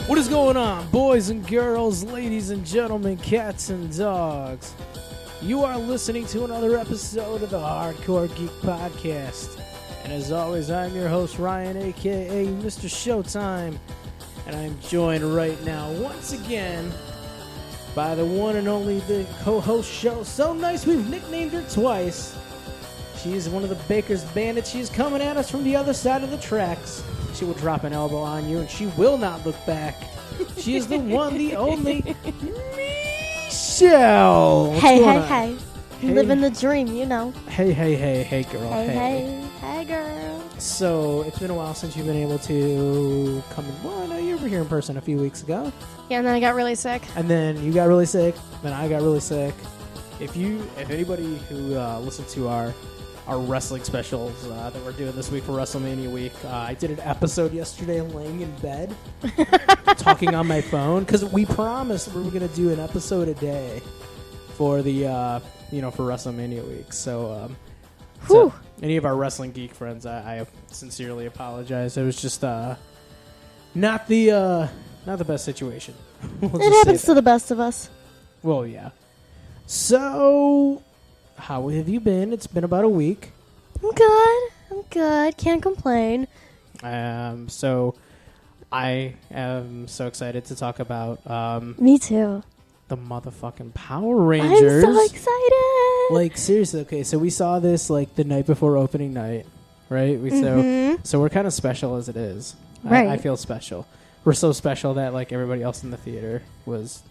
What is going on, boys and girls, ladies and gentlemen, cats and dogs? You are listening to another episode of the Hardcore Geek Podcast. And as always, I'm your host, Ryan, a.k.a. Mr. Showtime. And I'm joined right now, once again, by the one and only the co-host show. So nice, we've nicknamed her twice. She is one of the Baker's Bandits. She's coming at us from the other side of the tracks. She will drop an elbow on you, and she will not look back. She is the one, the only MeShell. Hey. Living the dream, you know. Hey, girl. Hey, girl. So, it's been a while since you've been able to come in. Well, I know you were here in person a few weeks ago. Yeah, and then I got really sick. And then you got really sick. Then I got really sick. If anybody who listened to our wrestling specials that we're doing this week for WrestleMania week. I did an episode yesterday laying in bed, talking on my phone, because we promised we were going to do an episode a day for the, for WrestleMania week. So, to any of our wrestling geek friends, I sincerely apologize. It was just not the best situation. It happens to the best of us. Well, yeah. So, how have you been? It's been about a week. I'm good. Can't complain. So I am so excited to talk about Me too. the motherfucking Power Rangers. I'm so excited. Like, seriously, okay, so we saw this like the night before opening night, right? So we're kind of special as it is. Right. I feel special. We're so special that like everybody else in the theater was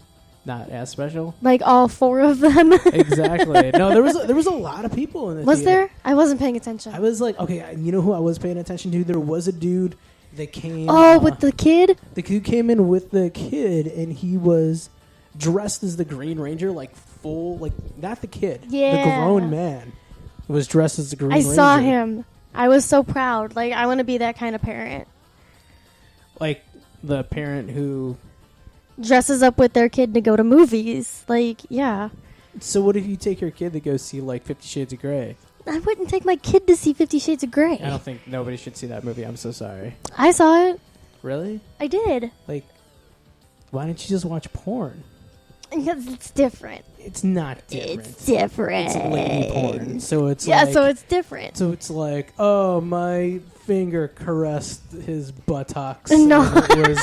not as special. Like all four of them. Exactly. No, there was a lot of people in the theater. Was there? I wasn't paying attention. I was like, okay, you know who I was paying attention to? There was a dude that came. Oh, with the kid? The dude came in with the kid, and he was dressed as the Green Ranger, like full, like not the kid. Yeah. The grown man was dressed as the Green Ranger. I saw him. I was so proud. Like, I want to be that kind of parent. Like the parent who dresses up with their kid to go to movies. Like, yeah. So what if you take your kid to go see, like, 50 Shades of Grey? I wouldn't take my kid to see 50 Shades of Grey. I don't think nobody should see that movie. I'm so sorry. I saw it. Really? I did. Like, why didn't you just watch porn? Because it's different. It's not different. It's different. It's lady porn. So it's so it's different. So it's like, oh, my finger caressed his buttocks. No. And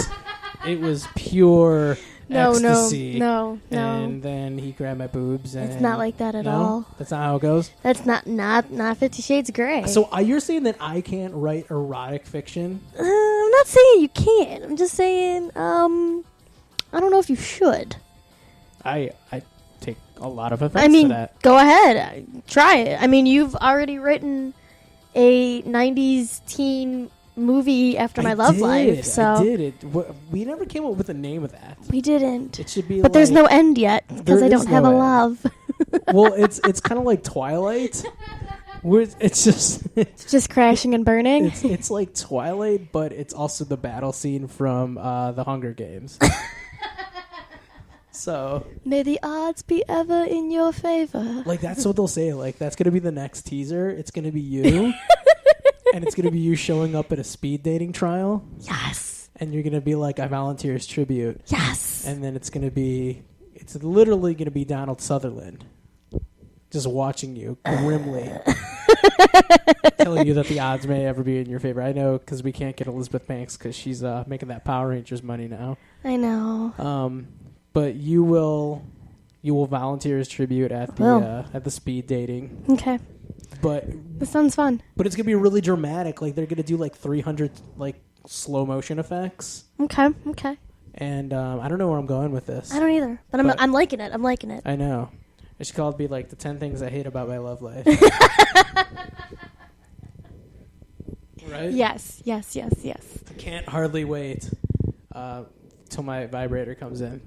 it was pure ecstasy. No. And then he grabbed my boobs. And it's not like that at all. That's not how it goes? That's not 50 Shades of Grey. So you're saying that I can't write erotic fiction? I'm not saying you can't. I'm just saying, I don't know if you should. I take a lot of offense to that. Go ahead. Try it. I mean, you've already written a 90s teen movie after my love life. So I did it. We never came up with a name of that. We didn't. It should be but there's no end yet because I don't have a love. Well, it's kind of like Twilight. It's just crashing and burning. It's like Twilight, but it's also the battle scene from the Hunger Games. So may the odds be ever in your favor. Like, that's what they'll say. Like, that's gonna be the next teaser. It's gonna be you. And it's going to be you showing up at a speed dating trial. Yes. And you're going to be like, I volunteer as tribute. Yes. And then it's literally going to be Donald Sutherland just watching you grimly. Telling you that the odds may ever be in your favor. I know, because we can't get Elizabeth Banks because she's making that Power Rangers money now. I know. But you will volunteer as tribute at the speed dating. Okay. But this sounds fun. But it's gonna be really dramatic. Like, they're gonna do like 300 like slow motion effects. Okay. And I don't know where I'm going with this. I don't either. But I'm liking it. I know. It should call it be like the 10 things I hate about my love life. Right? Yes. Can't hardly wait till my vibrator comes in.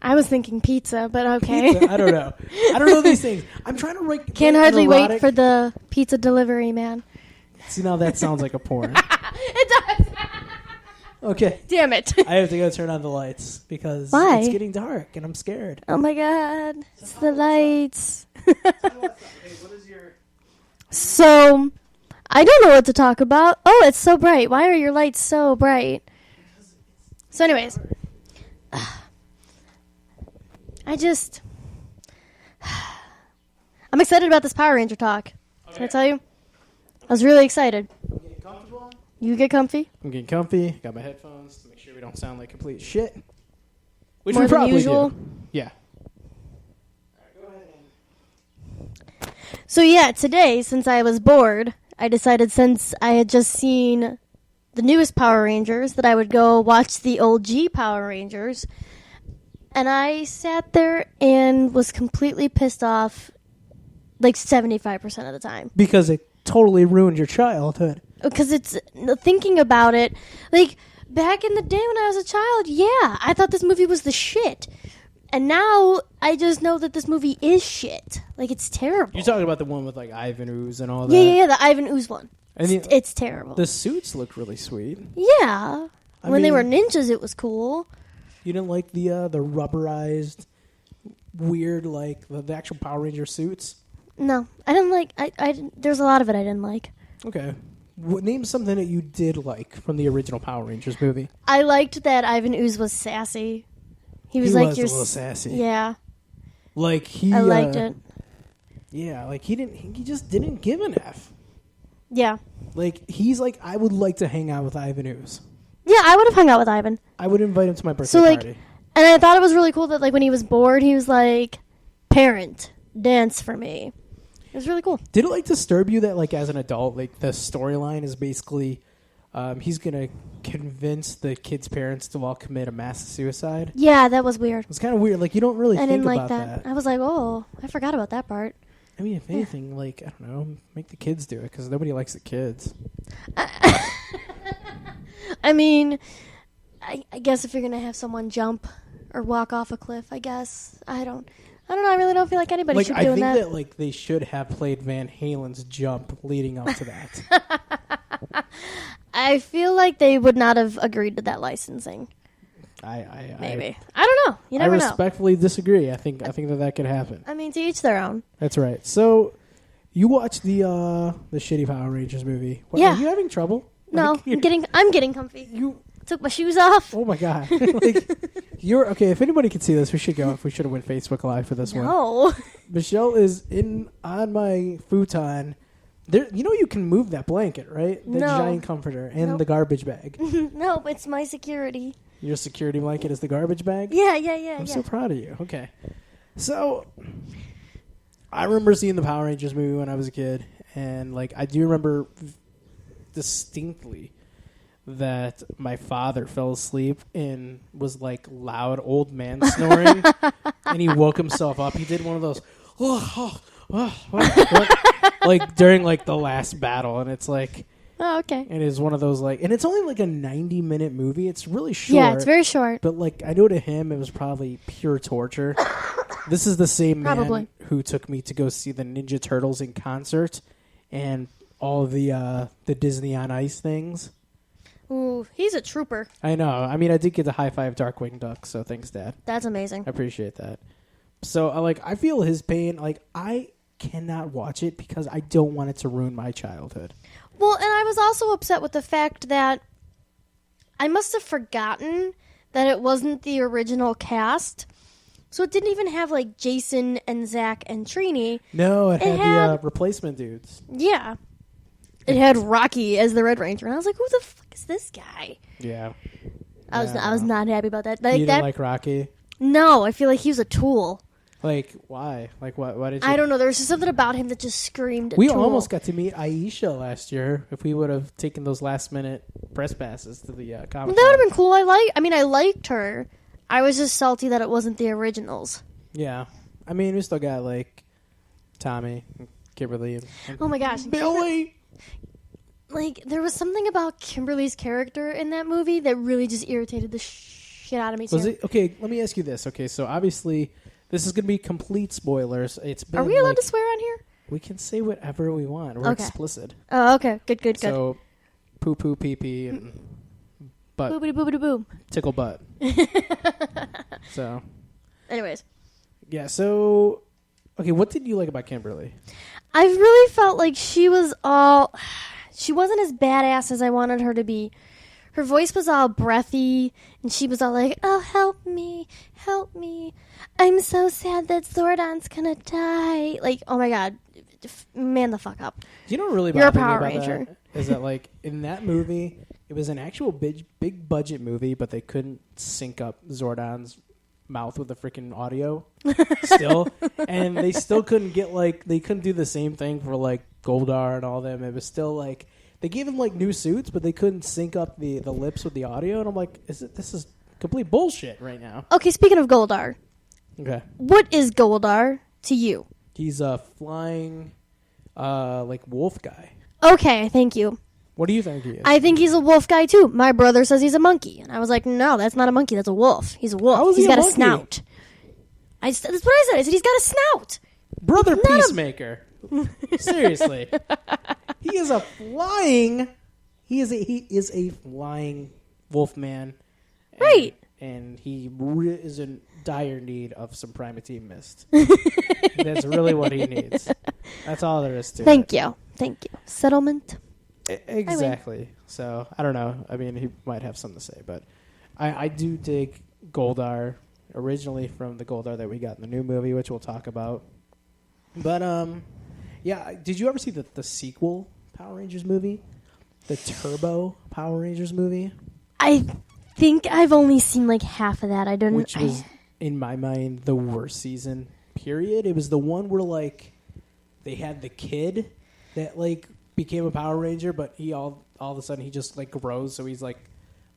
I was thinking pizza, but okay. Pizza? I don't know. I don't know these things. I'm trying to write. Can't hardly wait for the pizza delivery man. See, now that sounds like a porn. It does. Okay. Damn it. I have to go turn on the lights because Why? it's getting dark and I'm scared. Oh my god. It's the lights. So, I don't know what to talk about. Oh, it's so bright. Why are your lights so bright? So anyways. I'm excited about this Power Ranger talk. Okay. Can I tell you? I was really excited. I'm getting comfortable. You get comfy? I'm getting comfy. Got my headphones to make sure we don't sound like complete shit. Which More we than probably usual? do. Yeah. All right, go ahead. So yeah, today, since I was bored, I decided since I had just seen the newest Power Rangers that I would go watch the old G Power Rangers. And I sat there and was completely pissed off like 75% of the time. Because it totally ruined your childhood. Because it's, thinking about it, like, back in the day when I was a child, yeah, I thought this movie was the shit. And now I just know that this movie is shit. Like, it's terrible. You're talking about the one with, like, Ivan Ooze and all that? Yeah, the Ivan Ooze one. And it's terrible. The suits look really sweet. Yeah. When they mean, were ninjas, it was cool. You didn't like the rubberized, weird, like, the actual Power Ranger suits? No. I didn't like... there's a lot of it I didn't like. Okay. Name something that you did like from the original Power Rangers movie. I liked that Ivan Ooze was sassy. He was a your little sassy. Yeah. Like he I liked it. Yeah, like he just didn't give an F. Yeah. Like he's like, I would like to hang out with Ivan Ooze. Yeah, I would have hung out with Ivan. I would invite him to my birthday party. And I thought it was really cool that like when he was bored, he was like, "Parent, dance for me." It was really cool. Did it like disturb you that like as an adult, like the storyline is basically he's gonna convince the kids' parents to all commit a mass suicide? Yeah, that was weird. It's kind of weird. Like you don't really I think didn't like about that. I was like, oh, I forgot about that part. I mean, if anything, like I don't know, make the kids do it because nobody likes the kids. I mean, I guess if you're gonna have someone jump or walk off a cliff, I guess I don't know. I really don't feel like anybody should be doing that. I think that like they should have played Van Halen's Jump leading up to that. I feel like they would not have agreed to that licensing. Maybe. I don't know. You never know. I respectfully disagree. I think that could happen. I mean, to each their own. That's right. So, you watched the shitty Power Rangers movie. Yeah. Are you having trouble? No, like, I'm getting comfy. You took my shoes off. Oh my god! Like, you're okay. If anybody could see this, we should go. If we should have went Facebook Live for this one. No. MeShell is on my futon. There, you can move that blanket, right? The giant comforter and the garbage bag. No, it's my security. Your security blanket is the garbage bag? Yeah. I'm so proud of you. Okay. So, I remember seeing the Power Rangers movie when I was a kid, and like I do remember distinctly that my father fell asleep and was like loud old man snoring, and he woke himself up. He did one of those, like during like the last battle, and it's like, oh, okay. And it's one of those like, and it's only like a 90-minute movie. It's really short. Yeah, it's very short. But like, I know to him it was probably pure torture. This is the same man who took me to go see the Ninja Turtles in concert and all the Disney on Ice things. Ooh, he's a trooper. I know. I mean, I did get the high five Darkwing Duck, so thanks, Dad. That's amazing. I appreciate that. So, I feel his pain. Like, I cannot watch it because I don't want it to ruin my childhood. Well, and I was also upset with the fact that I must have forgotten that it wasn't the original cast. So it didn't even have, like, Jason and Zach and Trini. No, it had the replacement dudes. Yeah. It had Rocky as the Red Ranger. And I was like, who the fuck is this guy? Yeah. I was not happy about that. Like, you didn't like Rocky? No, I feel like he was a tool. Like, why? Like, why did you... I don't know. There was just something about him that just screamed We tool. almost got to meet Aisha last year if we would have taken those last-minute press passes to the Comic-Con. That would have been cool. I liked her. I was just salty that it wasn't the originals. Yeah. I mean, we still got, like, Tommy, and Kimberly, and oh my gosh. Billy! like, there was something about Kimberly's character in that movie that really just irritated the shit out of me, too. Was it? Okay, let me ask you this. Okay, so obviously, this is going to be complete spoilers. It's been, Are we allowed to swear on here? We can say whatever we want. We're Okay. explicit. Oh, okay. Good. So, poo poo pee pee and butt. Boobity boobity boom. Tickle butt. So. Anyways. Yeah, so. Okay, what did you like about Kimberly? I really felt like she wasn't as badass as I wanted her to be. Her voice was all breathy, and she was all like, oh, help me, I'm so sad that Zordon's gonna die. Like, oh my god, man the fuck up. Do you know what really You're a bothered me Power about Ranger. that? Is that, like, in that movie, it was an actual big budget movie, but they couldn't sync up Zordon's mouth with the freaking audio still. And they still couldn't get, like, they couldn't do the same thing for, like, Goldar and all them. It was still, like, they gave him, like, new suits, but they couldn't sync up the lips with the audio. And I'm like, this is complete bullshit right now. Okay, speaking of Goldar, Okay. what is Goldar to you? He's a flying, like, wolf guy. Okay, thank you. What do you think he is? I think he's a wolf guy too. My brother says he's a monkey, and I was like, no, that's not a monkey. That's a wolf. He's a wolf. How is He's he a got a monkey? snout. That's what I said. I said he's got a snout. Brother Not a- Peacemaker. Seriously. He is a flying wolf man. Right. And he is in dire need of some Primatine mist. That's really what he needs. That's all there is to it. Thank you. Settlement. Exactly. So, I don't know. I mean, he might have something to say, but I do dig Goldar, originally from the Goldar that we got in the new movie, which we'll talk about. But, yeah, did you ever see the sequel Power Rangers movie? The Turbo Power Rangers movie? I think I've only seen like half of that. I don't. Which was, in my mind, the worst season, period. It was the one where, like, they had the kid that, like, became a Power Ranger, but he all of a sudden he just, like, grows, so he's, like,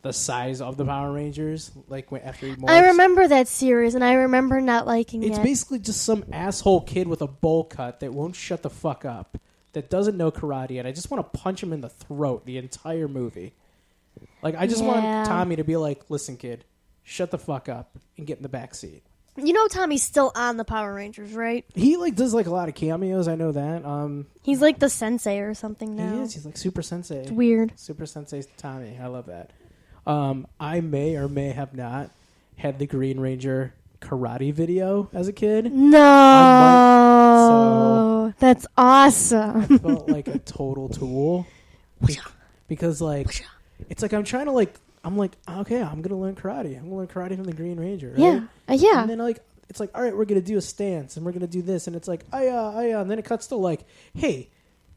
the size of the Power Rangers, like, after he morphs. I remember that series, and I remember not liking it. It's basically just some asshole kid with a bowl cut that won't shut the fuck up, that doesn't know karate, and I just want to punch him in the throat the entire movie. Like, I just want Tommy to be like, listen, kid, shut the fuck up and get in the back seat. You know Tommy's still on the Power Rangers, right? He, like, does, like, a lot of cameos. I know that. He's like the sensei or something now. He is. He's like Super Sensei. It's weird. Super Sensei Tommy. I love that. I may or may have not had the Green Ranger karate video as a kid. No. That's awesome. I felt like a total tool. Because, like, it's like I'm trying to, like, I'm like, okay, I'm going to learn karate. I'm going to learn karate from the Green Ranger, right? Yeah. Yeah. And then, like, it's like, all right, we're going to do a stance, and we're going to do this. And it's like, and then it cuts to, like, hey,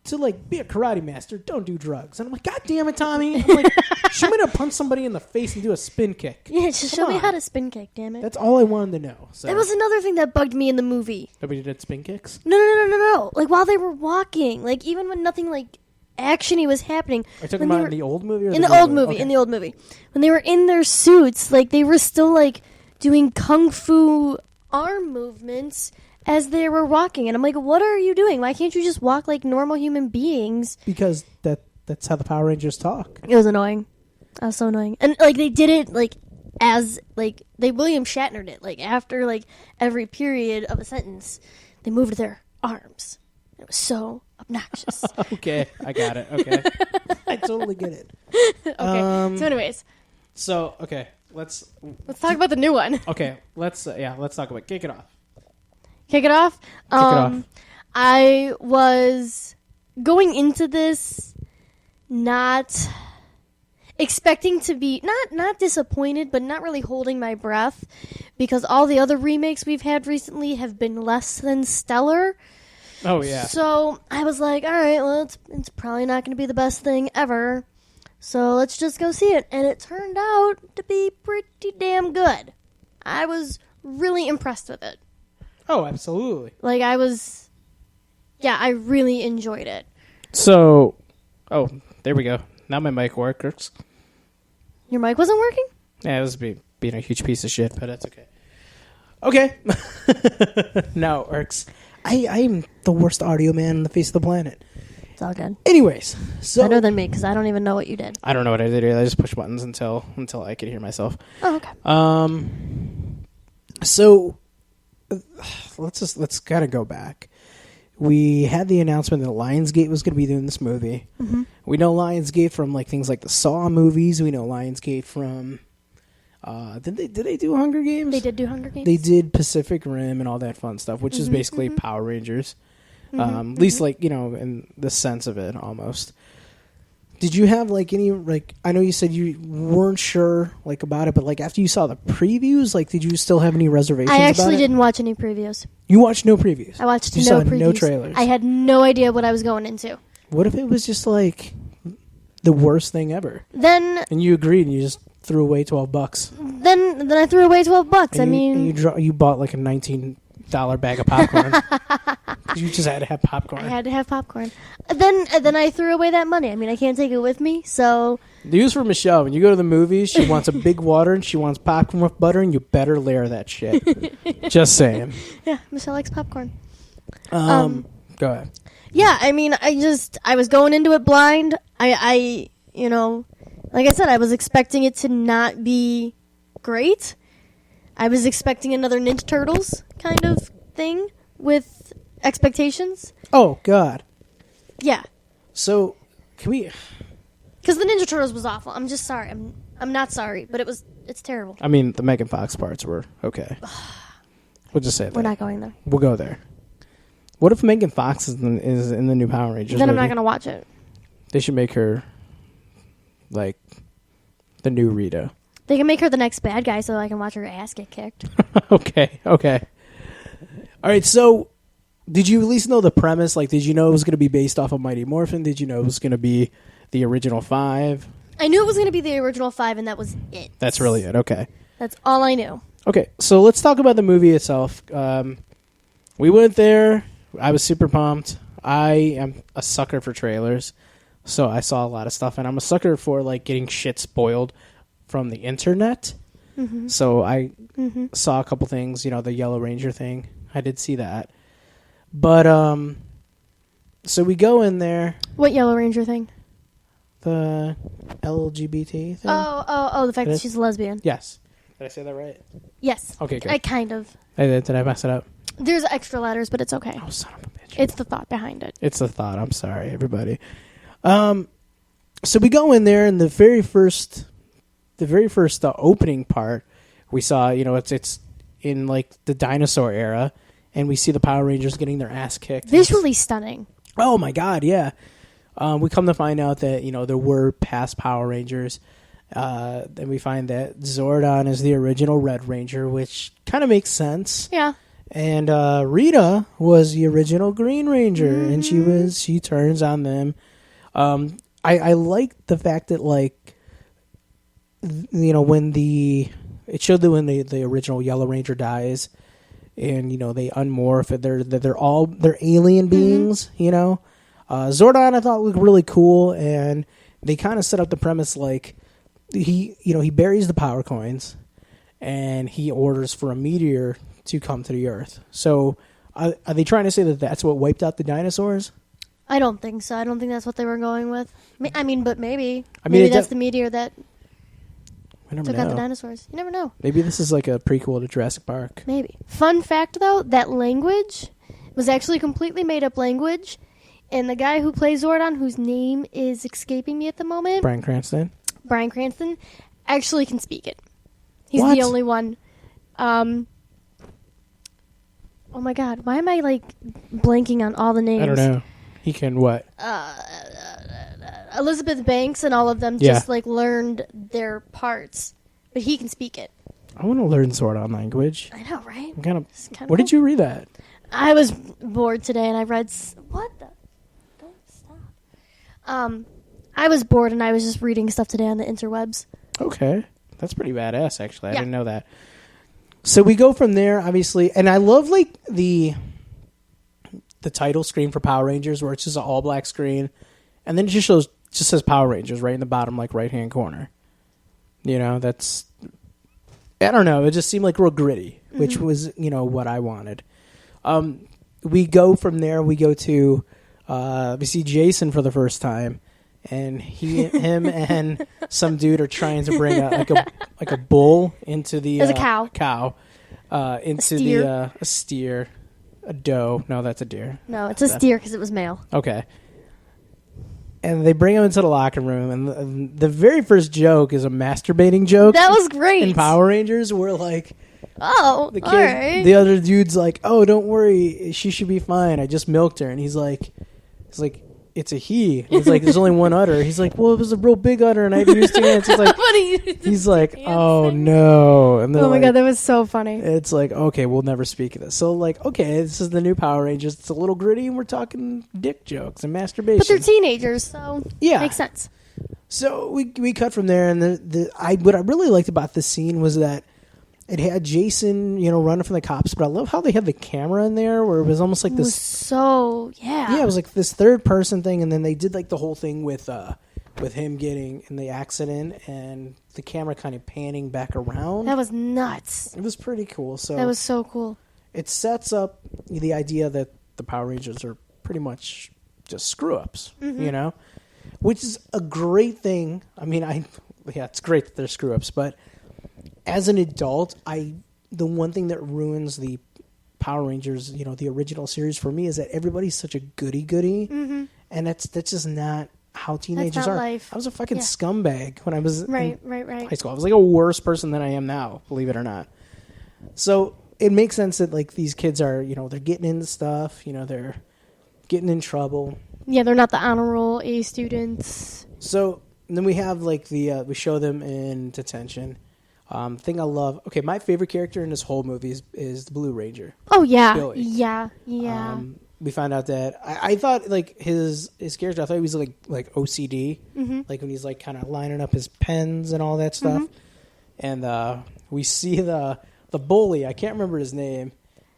to, like, be a karate master, don't do drugs. And I'm like, God damn it, Tommy. I'm like, show me to punch somebody in the face and do a spin kick. Yeah, just show Come me on. how to spin kick, damn it. That's all I wanted to know. So. That was another thing that bugged me in the movie. Nobody did spin kicks? No. Like, while they were walking, like, even when nothing, like, actiony was happening. Are you talking about in the old movie? Or in the new old movie? Okay. In the old movie. When they were in their suits, like, they were still, like, doing kung fu arm movements as they were walking. And I'm like, what are you doing? Why can't you just walk like normal human beings? Because that's how the Power Rangers talk. It was annoying. I was so annoying. And, like, they did it, like, as, like, they William Shatnered it. Like, after, like, every period of a sentence, they moved their arms. It was so obnoxious. Okay, I got it. Okay. I totally get it. Okay, so anyways. So, okay, let's Talk about the new one. Okay, let's talk about Kick It Off. Kick it off? Kick it off. I was going into this not expecting to be, not disappointed, but not really holding my breath, because all the other remakes we've had recently have been less than stellar. Oh, yeah. So I was like, all right, well, it's probably not going to be the best thing ever. So let's just go see it. And it turned out to be pretty damn good. I was really impressed with it. Oh, absolutely. Like, I really enjoyed it. So, there we go. Now my mic works. Your mic wasn't working? Yeah, this is being a huge piece of shit, but that's okay. Okay. Now it works. I'm the worst audio man on the face of the planet. It's all good. Anyways, so Better than me, because I don't even know what you did. I don't know what I did. I just pushed buttons until I could hear myself. Oh, okay. So let's kind of go back. We had the announcement that Lionsgate was going to be doing this movie. Mm-hmm. We know Lionsgate from like things like the Saw movies. We know Lionsgate from did they do Hunger Games? They did do Hunger Games. They did Pacific Rim and all that fun stuff, which is basically Power Rangers. At least like, in the sense of it almost. Did you have like any, like, I know you said you weren't sure like about it, but like after you saw the previews, like did you still have any reservations about it? I actually didn't watch any previews. You watched no previews? I watched you no saw previews. no trailers? I had no idea what I was going into. What if it was just like the worst thing ever? Then And you agreed and you just threw away $12. then I threw away $12. And you bought like a $19 bag of popcorn. You just had to have popcorn. I had to have popcorn. Then I threw away that money. I mean, I can't take it with me, so... The news for MeShell, when you go to the movies, she wants a big water and she wants popcorn with butter, and you better layer that shit. Just saying. Yeah, Michelle likes popcorn. Go ahead. Yeah, I mean, I was going into it blind. I like I said, I was expecting it to not be great. I was expecting another Ninja Turtles kind of thing with expectations. Oh, God. Yeah. So, can we... Because the Ninja Turtles was awful. I'm just sorry. I'm not sorry, but it's terrible. I mean, the Megan Fox parts were okay. We'll just say that. We're not going there. We'll go there. What if Megan Fox is in the new Power Rangers Then I'm movie? not going to watch it. They should make her, like, the new Rita. They can make her the next bad guy so I can watch her ass get kicked. Okay. All right, so did you at least know the premise? Like, did you know it was going to be based off of Mighty Morphin? Did you know it was going to be the original 5? I knew it was going to be the original 5, and that was it. That's really it. Okay. That's all I knew. Okay, so let's talk about the movie itself. We went there. I was super pumped. I am a sucker for trailers, so I saw a lot of stuff, and I'm a sucker for like getting shit spoiled from the internet. Mm-hmm. So I saw a couple things, the Yellow Ranger thing. I did see that. But so we go in there. What Yellow Ranger thing? The LGBT thing. Oh, the fact that she's a lesbian. Yes. Did I say that right? Yes. Okay, good. I kind of. Did I mess it up? There's extra letters, but it's okay. Oh, son of a bitch. It's the thought behind it. It's the thought. I'm sorry, everybody. So we go in there, and the very first opening part, we saw, it's in like the dinosaur era, and we see the Power Rangers getting their ass kicked. Visually stunning. Oh my God, yeah. We come to find out that there were past Power Rangers. Then we find that Zordon is the original Red Ranger, which kind of makes sense. Yeah. And Rita was the original Green Ranger, and she turns on them. I like the fact that like when it showed that when the original Yellow Ranger dies, and they unmorph, and they're alien beings. Zordon I thought looked really cool, and they kind of set up the premise like he buries the power coins, and he orders for a meteor to come to the Earth. So are they trying to say that that's what wiped out the dinosaurs? I don't think so. I don't think that's what they were going with. I mean, but maybe. Maybe that's the meteor that took out the dinosaurs. You never know. Maybe this is like a prequel to Jurassic Park. Maybe. Fun fact, though, that language was actually completely made-up language, and the guy who plays Zordon, whose name is escaping me at the moment... Bryan Cranston, actually can speak it. He's What? the only one. Oh my God, why am I, blanking on all the names? I don't know. He can what? Elizabeth Banks and all of them just, learned their parts. But he can speak it. I want to learn Zordon language. I know, right? I'm kind of. Where did you read that? I was bored today, and I read... What the... Don't stop. I was bored, and I was just reading stuff today on the interwebs. Okay. That's pretty badass, actually. I Yeah. didn't know that. So we go from there, obviously, and I love, the title screen for Power Rangers, where it's just an all-black screen, and then it just says Power Rangers right in the bottom, right-hand corner. That's... I don't know. It just seemed real gritty, which was, what I wanted. We go from there. We go to we see Jason for the first time, and him and some dude are trying to bring a bull into the There's a cow. Into a steer, a doe. No, that's a deer. No, it's a steer because it was male. Okay. And they bring him into the locker room, and the very first joke is a masturbating joke. That was great. In Power Rangers, where like, oh, the kid, all right. the other dude's like, "Oh, don't worry, she should be fine. I just milked her," and he's like, "It's a he." And he's like, "There's only one udder." He's like, "Well, it was a real big udder, and I had to use two hands." He's like, "Oh no!" And oh my god, that was so funny. It's like, okay, we'll never speak of this. So like, okay, this is the new Power Rangers. It's a little gritty, and we're talking dick jokes and masturbation. But they're teenagers, so yeah, makes sense. So we cut from there, and what I really liked about this scene was that it had Jason, running from the cops, but I love how they had the camera in there, where it was almost like this. Yeah, it was like this third person thing, and then they did like the whole thing with him getting in the accident and the camera kind of panning back around. That was nuts. It was pretty cool. So that was so cool. It sets up the idea that the Power Rangers are pretty much just screw ups, which is a great thing. I mean, it's great that they're screw ups, but as an adult, the one thing that ruins the Power Rangers, the original series for me, is that everybody's such a goody-goody, and that's just not how teenagers are. Life. I was a fucking scumbag when I was in high school. I was like a worse person than I am now, believe it or not. So it makes sense that like these kids are, they're getting into stuff, they're getting in trouble. Yeah, they're not the honor roll A students. So then we have like we show them in detention. Thing I love. Okay, my favorite character in this whole movie is the Blue Ranger. Oh yeah, Billy. yeah. We found out that I thought like his character. I thought he was like OCD, like when he's like kind of lining up his pens and all that stuff. And we see the bully. I can't remember his name.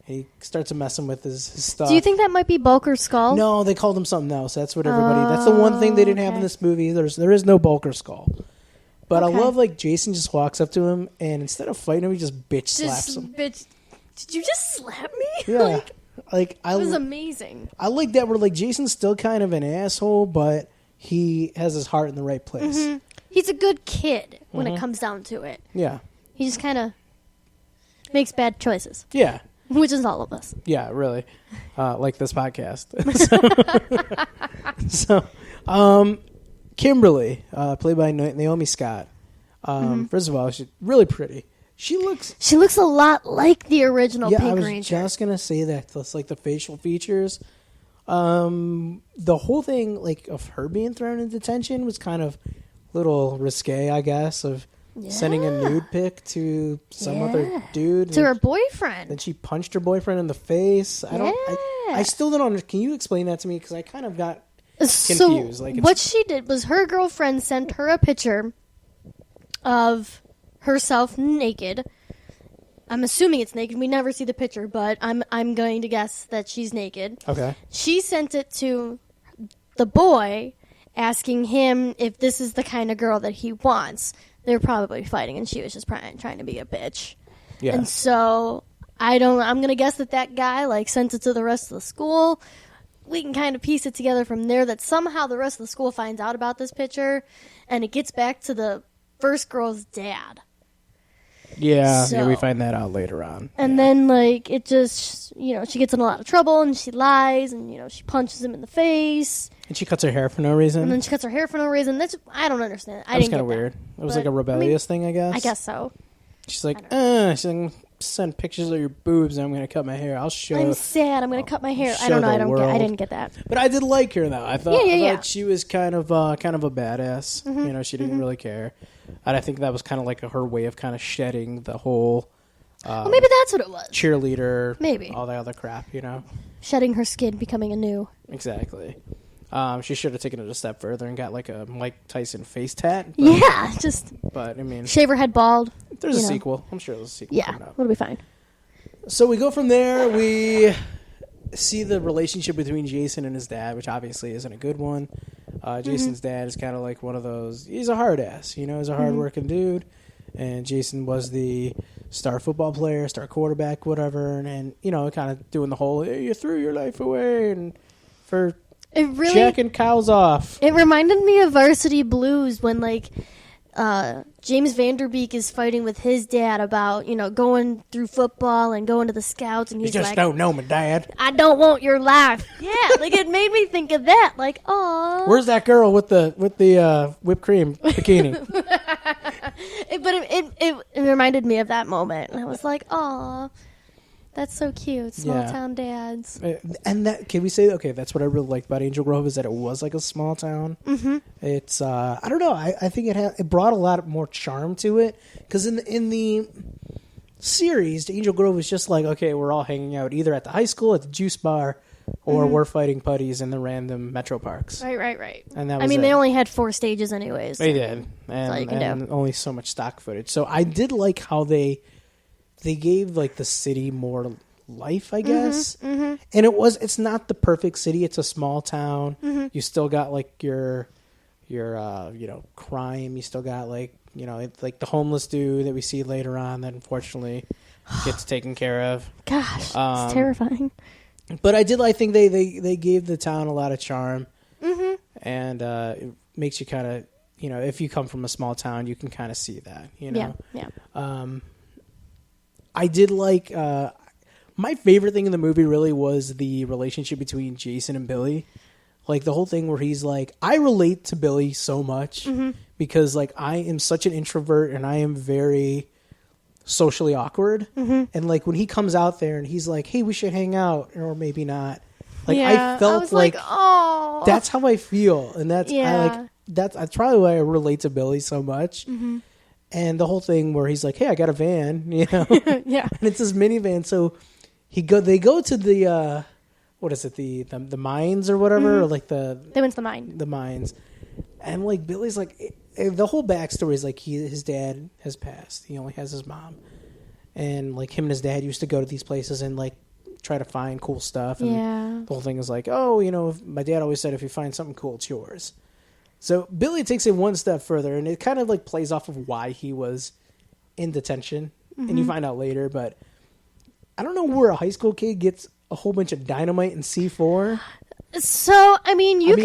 He starts messing with his stuff. Do you think that might be Bulker's skull? No, they called him something else. That's what everybody. That's the one thing they didn't have in this movie. There is no Bulker skull. But I love like Jason just walks up to him and instead of fighting him, he just slaps him. Bitch, did you just slap me? Yeah, it was amazing. I like that where like Jason's still kind of an asshole, but he has his heart in the right place. He's a good kid when it comes down to it. Yeah, he just kind of makes bad choices. Yeah. Which is all of us. Yeah, really. Like this podcast. So, Kimberly, played by Naomi Scott. First of all, she's really pretty. She looks a lot like the original Pink Ranger. I was just going to say that. That's like the facial features. The whole thing like of her being thrown in detention was kind of a little risque, I guess, of sending a nude pic to some other dude. To her boyfriend. Then she punched her boyfriend in the face. I still don't understand. Can you explain that to me? Because I kind of got confused. So what she did was her girlfriend sent her a picture of herself naked. I'm assuming it's naked. We never see the picture, but I'm going to guess that she's naked. Okay. She sent it to the boy, asking him if this is the kind of girl that he wants. They were probably fighting, and she was just trying to be a bitch. Yeah. And so I'm gonna guess that guy like sent it to the rest of the school. We can kind of piece it together from there that somehow the rest of the school finds out about this picture, and it gets back to the first girl's dad. Yeah, we find that out later on. And then, like, it just, she gets in a lot of trouble, and she lies, and, she punches him in the face. And she cuts her hair for no reason. And then she cuts her hair for no reason. I don't understand. That was kind of weird. It was like a rebellious thing, I guess. I guess so. She's like, send pictures of your boobs, and I'm going to cut my hair. I'll show. I'm sad. I'm going to cut my hair. I don't know. I didn't get that. But I did like her, though. I thought she was kind of a badass. She didn't really care. And I think that was kind of like her way of kind of shedding the whole maybe that's what it was. Cheerleader. Maybe. All that other crap, Shedding her skin, becoming anew. Exactly. She should have taken it a step further and got like a Mike Tyson face tat. But I mean, shave her head bald. There's a sequel. I'm sure there's a sequel coming up. It'll be fine. So we go from there. We see the relationship between Jason and his dad, which obviously isn't a good one. Jason's dad is kind of like one of those. He's a hard ass, he's a hard-working dude. And Jason was the star football player, star quarterback, whatever. And kind of doing the whole, hey, you threw your life away. And for It really jacking cows off. It reminded me of Varsity Blues when like James Vanderbeek is fighting with his dad about, going through football and going to the scouts, and You he's just like, don't know me, Dad. I don't want your life. Yeah, like it made me think of that. Like, oh, Where's that girl with the whipped cream bikini? It reminded me of that moment, and I was like, oh, that's so cute. Small town dads. And that, can we say, okay, that's what I really liked about Angel Grove, is that it was like a small town. Mm-hmm. It's I don't know, I think it brought a lot more charm to it, because in the series, Angel Grove was just like, okay, we're all hanging out either at the high school, at the juice bar, or we're fighting putties in the random metro parks. Right. And that was they only had 4 stages anyways. They did, and only so much stock footage. So I did like how they gave like the city more life, I guess. And it's not the perfect city. It's a small town. You still got like your crime. You still got like the homeless dude that we see later on that unfortunately gets taken care of. Gosh, it's terrifying. But I think they gave the town a lot of charm. And it makes you kind of, if you come from a small town, you can kind of see that, Yeah. I did like, my favorite thing in the movie really was the relationship between Jason and Billy. Like the whole thing where he's like, I relate to Billy so much because like I am such an introvert and I am very socially awkward. And like when he comes out there and he's like, hey, we should hang out, or maybe not. Like I felt like, oh, that's how I feel. And that's, that's probably why I relate to Billy so much. And the whole thing where he's like, hey, I got a van, Yeah. And it's this minivan. So they go to the, what is it? The mines or whatever, or like they went to the mine. The mines. And like Billy's like, the whole backstory is like his dad has passed. He only has his mom. And like him and his dad used to go to these places and like try to find cool stuff. And the whole thing is like, oh, my dad always said if you find something cool, it's yours. So Billy takes it one step further, and it kind of like plays off of why he was in detention, and you find out later. But I don't know where a high school kid gets a whole bunch of dynamite and C4. So you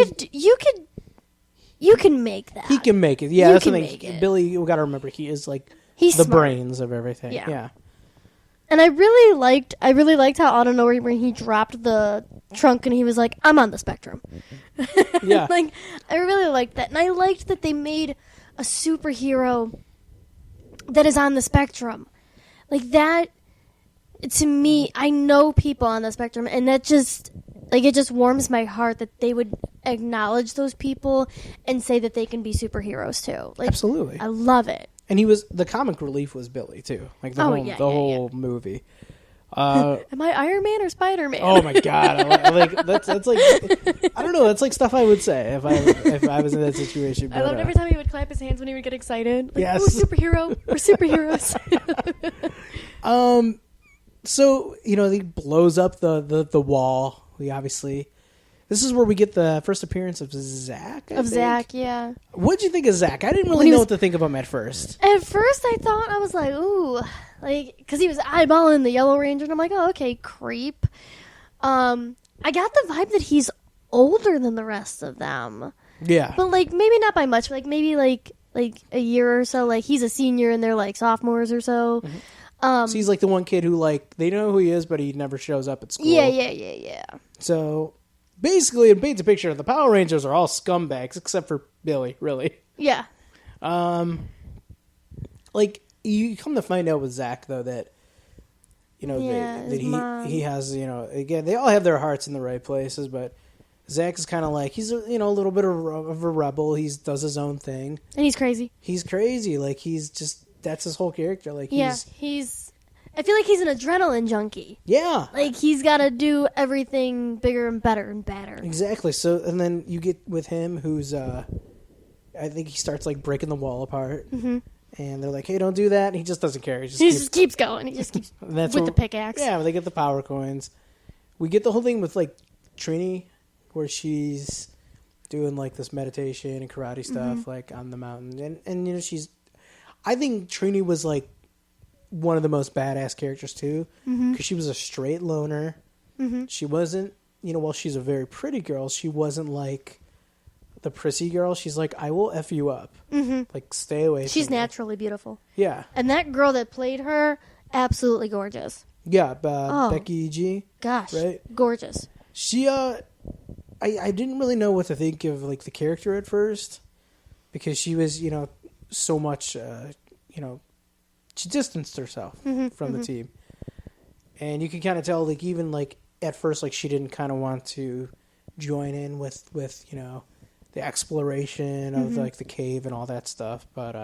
can make that. He can make it. Yeah, that's the thing. Billy, you got to remember, he is like the smart. brains of everything. Yeah. And I really liked how out of nowhere when he dropped the trunk and he was like, I'm on the spectrum. Yeah. Like, I really liked that. And I liked that they made a superhero that is on the spectrum. Like that, to me, I know people on the spectrum, and that just, like, it just warms my heart that they would acknowledge those people and say that they can be superheroes too. Like, absolutely. I love it. And the comic relief was Billy too. Like the whole movie. Am I Iron Man or Spider-Man? Oh my god! That's like, I don't know. That's like stuff I would say if I was in that situation. But, I loved every time he would clap his hands when he would get excited. Like, yes, we're superhero. We're superheroes. So he blows up the wall. This is where we get the first appearance of Zach. Zach, yeah. What'd you think of Zach? I didn't really know what to think of him at first. At first, I was like, ooh, like, because he was eyeballing the Yellow Ranger, and I'm like, oh, okay, creep. I got the vibe that he's older than the rest of them. Yeah. But, like, maybe not by much. Like, maybe, like a year or so. Like, he's a senior, and they're, like, sophomores or so. So he's, like, the one kid who, like, they know who he is, but he never shows up at school. Yeah. So basically, it paints a picture. The Power Rangers are all scumbags, except for Billy, really. Yeah. Like, you come to find out with Zach, though, that, that he has, again, they all have their hearts in the right places, but Zach is kind of like, he's, a little bit of a rebel. He does his own thing. And he's crazy. He's crazy. Like, that's his whole character. Like, I feel like he's an adrenaline junkie. Yeah. Like, he's got to do everything bigger and better and better. Exactly. So, and then you get with him who's, I think he starts, like, breaking the wall apart. Mm-hmm. And they're like, hey, don't do that. And he just doesn't care. He just keeps going. He just keeps with the pickaxe. Yeah, they get the power coins. We get the whole thing with, like, Trini, where she's doing, like, this meditation and karate stuff, like, on the mountain. And I think Trini was, like, one of the most badass characters too, because she was a straight loner. She wasn't, while she's a very pretty girl, she wasn't like the prissy girl. She's like, I will F you up. Mm-hmm. Like, stay away She's from me. naturally beautiful. Yeah. And that girl that played her, absolutely gorgeous. Yeah, Becky G. Gosh. Right? Gorgeous. She, I didn't really know what to think of, like, the character at first. Because she was, so much, she distanced herself from the team. And you can kind of tell, like, even, like, at first, like, she didn't kind of want to join in with the exploration of, like, the cave and all that stuff. But,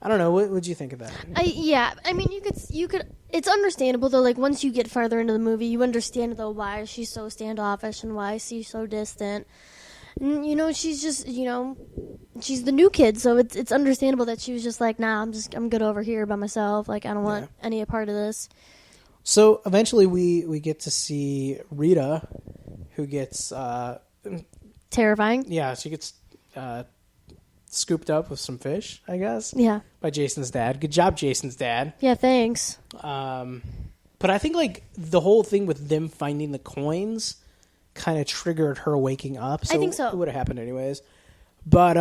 I don't know. What would you think of that? I mean, you could. It's understandable though. Like once you get farther into the movie, you understand though why she's so standoffish and why she's so distant. And, she's just, she's the new kid, so it's understandable that she was just like, nah, I'm good over here by myself. Like I don't want any part of this. So eventually we get to see Rita, who gets terrifying. Yeah, she gets scooped up with some fish, I guess. Yeah. By Jason's dad. Good job, Jason's dad. Yeah, thanks. But I think like the whole thing with them finding the coins kind of triggered her waking up. So I think so. It would have happened anyways. But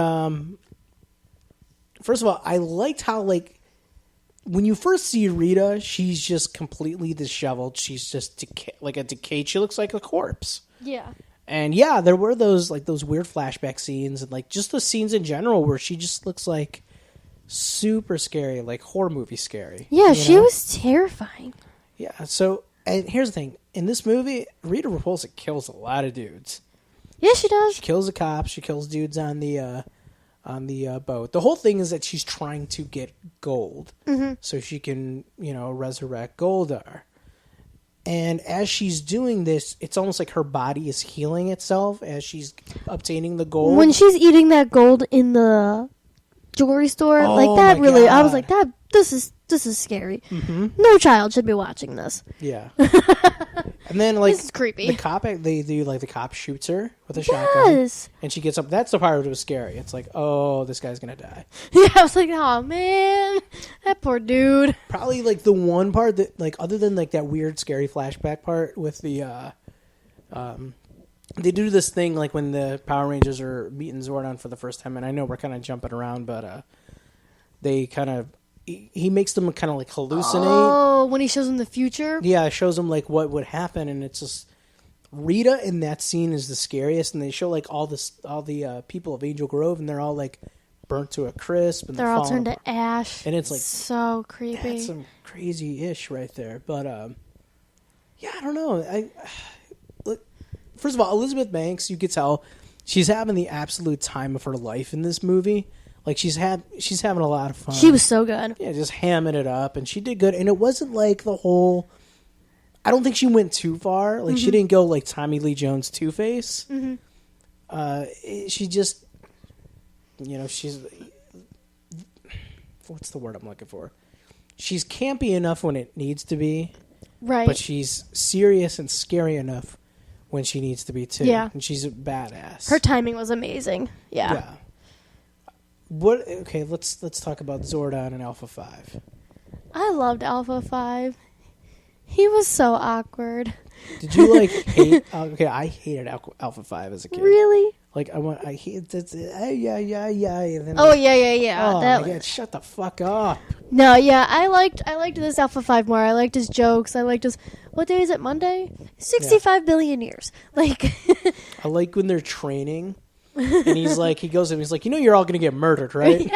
first of all, I liked how like when you first see Rita, she's just completely disheveled. She's just like a decayed. She looks like a corpse. Yeah. And yeah, there were those weird flashback scenes and like just the scenes in general where she just looks like super scary, like horror movie scary. Yeah, she was terrifying. Yeah. So, and here's the thing: in this movie, Rita Repulsa kills a lot of dudes. Yeah, she does. She kills the cops. She kills dudes on the boat. The whole thing is that she's trying to get gold so she can resurrect Goldar. And as she's doing this, it's almost like her body is healing itself as she's obtaining the gold. When she's eating that gold in the jewelry store, I was like, this is scary. Mm-hmm. No child should be watching this. Yeah. And then this is creepy. The cop, the cop shoots her with a shotgun. And she gets up. That's the part that was scary. It's like, oh, this guy's going to die. Yeah, I was like, oh man, that poor dude. Probably like the one part that like, other than like that weird scary flashback part with the, they do this thing like when the Power Rangers are meeting Zordon for the first time. And I know we're kind of jumping around, but, they kind of, he makes them kind of like hallucinate. Oh, when he shows them the future? Yeah, it shows them like what would happen, and it's just Rita in that scene is the scariest, and they show like all the people of Angel Grove, and they're all like burnt to a crisp, and they're all turned to ash, and it's like so creepy. That's some crazy ish right there, but yeah, I don't know. First of all, Elizabeth Banks, you could tell she's having the absolute time of her life in this movie. Like she's having a lot of fun. She was so good. Yeah, just hamming it up, and she did good. And it wasn't like the whole. I don't think she went too far. Like she didn't go like Tommy Lee Jones Two-Face. She just, she's. What's the word I'm looking for? She's campy enough when it needs to be, right? But she's serious and scary enough when she needs to be too. Yeah, and she's a badass. Her timing was amazing. Yeah. Okay, let's talk about Zordon and Alpha 5. I loved Alpha 5. He was so awkward. Did you hate? Okay, I hated Alpha 5 as a kid. Really? Like I hate that. Yeah. And then oh yeah. Oh my God, shut the fuck up. No, yeah, I liked this Alpha 5 more. I liked his jokes. I liked his. What day is it? Monday? 65 billion years. Like. I like when they're training. And he goes in, he's like, you're all gonna get murdered, right?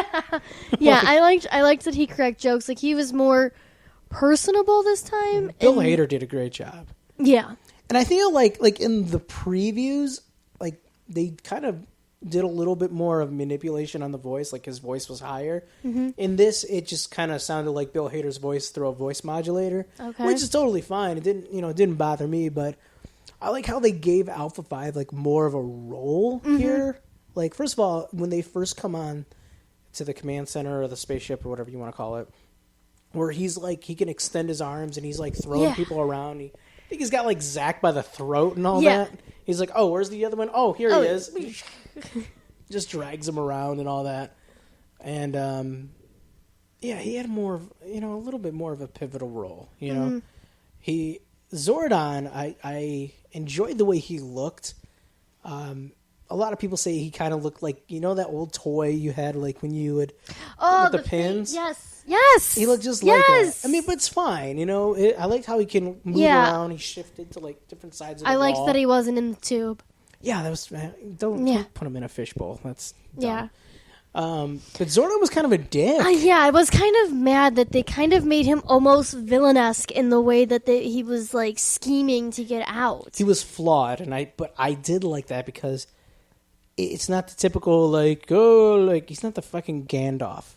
Yeah. I liked that he cracked jokes. Like he was more personable this time. Bill Hader did a great job. Yeah. And I feel like in the previews, like they kind of did a little bit more of manipulation on the voice, like his voice was higher. Mm-hmm. In this, it just kind of sounded like Bill Hader's voice through a voice modulator, which is totally fine. It didn't bother me, but I like how they gave Alpha 5 like more of a role here. Like, first of all, when they first come on to the command center or the spaceship or whatever you want to call it, where he's like, he can extend his arms and he's like throwing people around. I think he's got like Zack by the throat and all that. He's like, oh, where's the other one? Oh, here he is. Just drags him around and all that. And, he had more, a little bit more of a pivotal role, He Zordon, I enjoyed the way he looked. A lot of people say he kind of looked like, you know, that old toy you had, like when you would with the pins. Yes. He looked just like that. I mean, but it's fine, you know. I liked how he can move around. He shifted to like different sides of the wall. I liked that he wasn't in the tube. Yeah, that was. Don't put him in a fishbowl. That's dumb. Yeah. But Zordon was kind of a dick. Yeah, I was kind of mad that they kind of made him almost villainesque in the way that he was like scheming to get out. He was flawed, but I did like that because it's not the typical like he's not the fucking Gandalf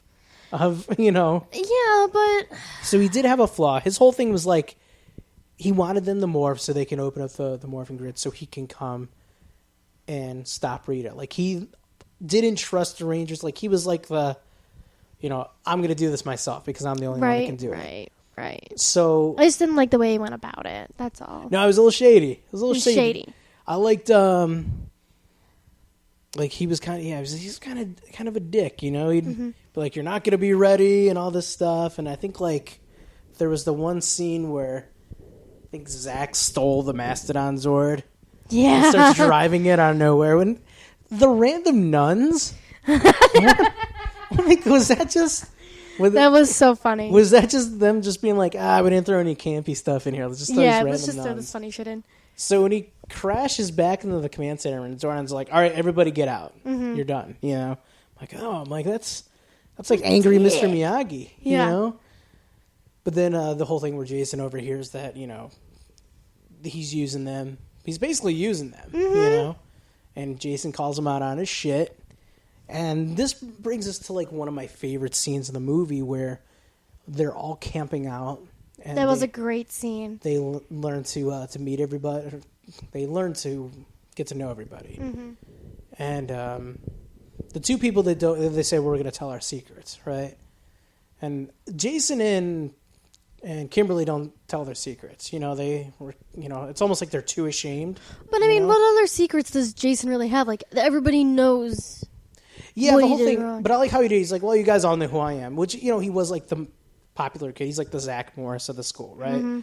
of, you know. Yeah, but so he did have a flaw. His whole thing was like he wanted them to morph so they can open up the morphing grid so he can come and stop Rita. Like he didn't trust the Rangers. Like he was like the, you know, I'm going to do this myself because I'm the only one that can do it. Right. So I just didn't like the way he went about it. That's all. No, it was a little shady. It was a little shady. I liked like he was kind of he's kind of a dick, you know. He'd be like, you're not going to be ready and all this stuff. And I think like there was the one scene where I think Zach stole the Mastodon Zord. Yeah. And starts driving it out of nowhere. When the random nuns, like, was that just? That was so funny. Was that just them just being like, we didn't throw any campy stuff in here. Let's just throw let's just throw this funny shit in. So when he crashes back into the command center, and Zordon's like, all right, everybody get out. You're done. You know, I'm like, that's like angry Mr. Miyagi. You know. But then the whole thing where Jason overhears that, you know, he's using them. He's basically using them, you know? And Jason calls him out on his shit. And this brings us to, like, one of my favorite scenes in the movie where they're all camping out. And that was a great scene. They learn to meet everybody. They learn to get to know everybody. And the two people they say, we're going to tell our secrets, right? And Jason and Kimberly don't tell their secrets. You know, it's almost like they're too ashamed. But I mean, what other secrets does Jason really have? Like, everybody knows. Yeah, the whole thing. Wrong. But I like how he did. He's like, well, you guys all know who I am. Which, you know, he was like the popular kid. He's like the Zach Morris of the school, right?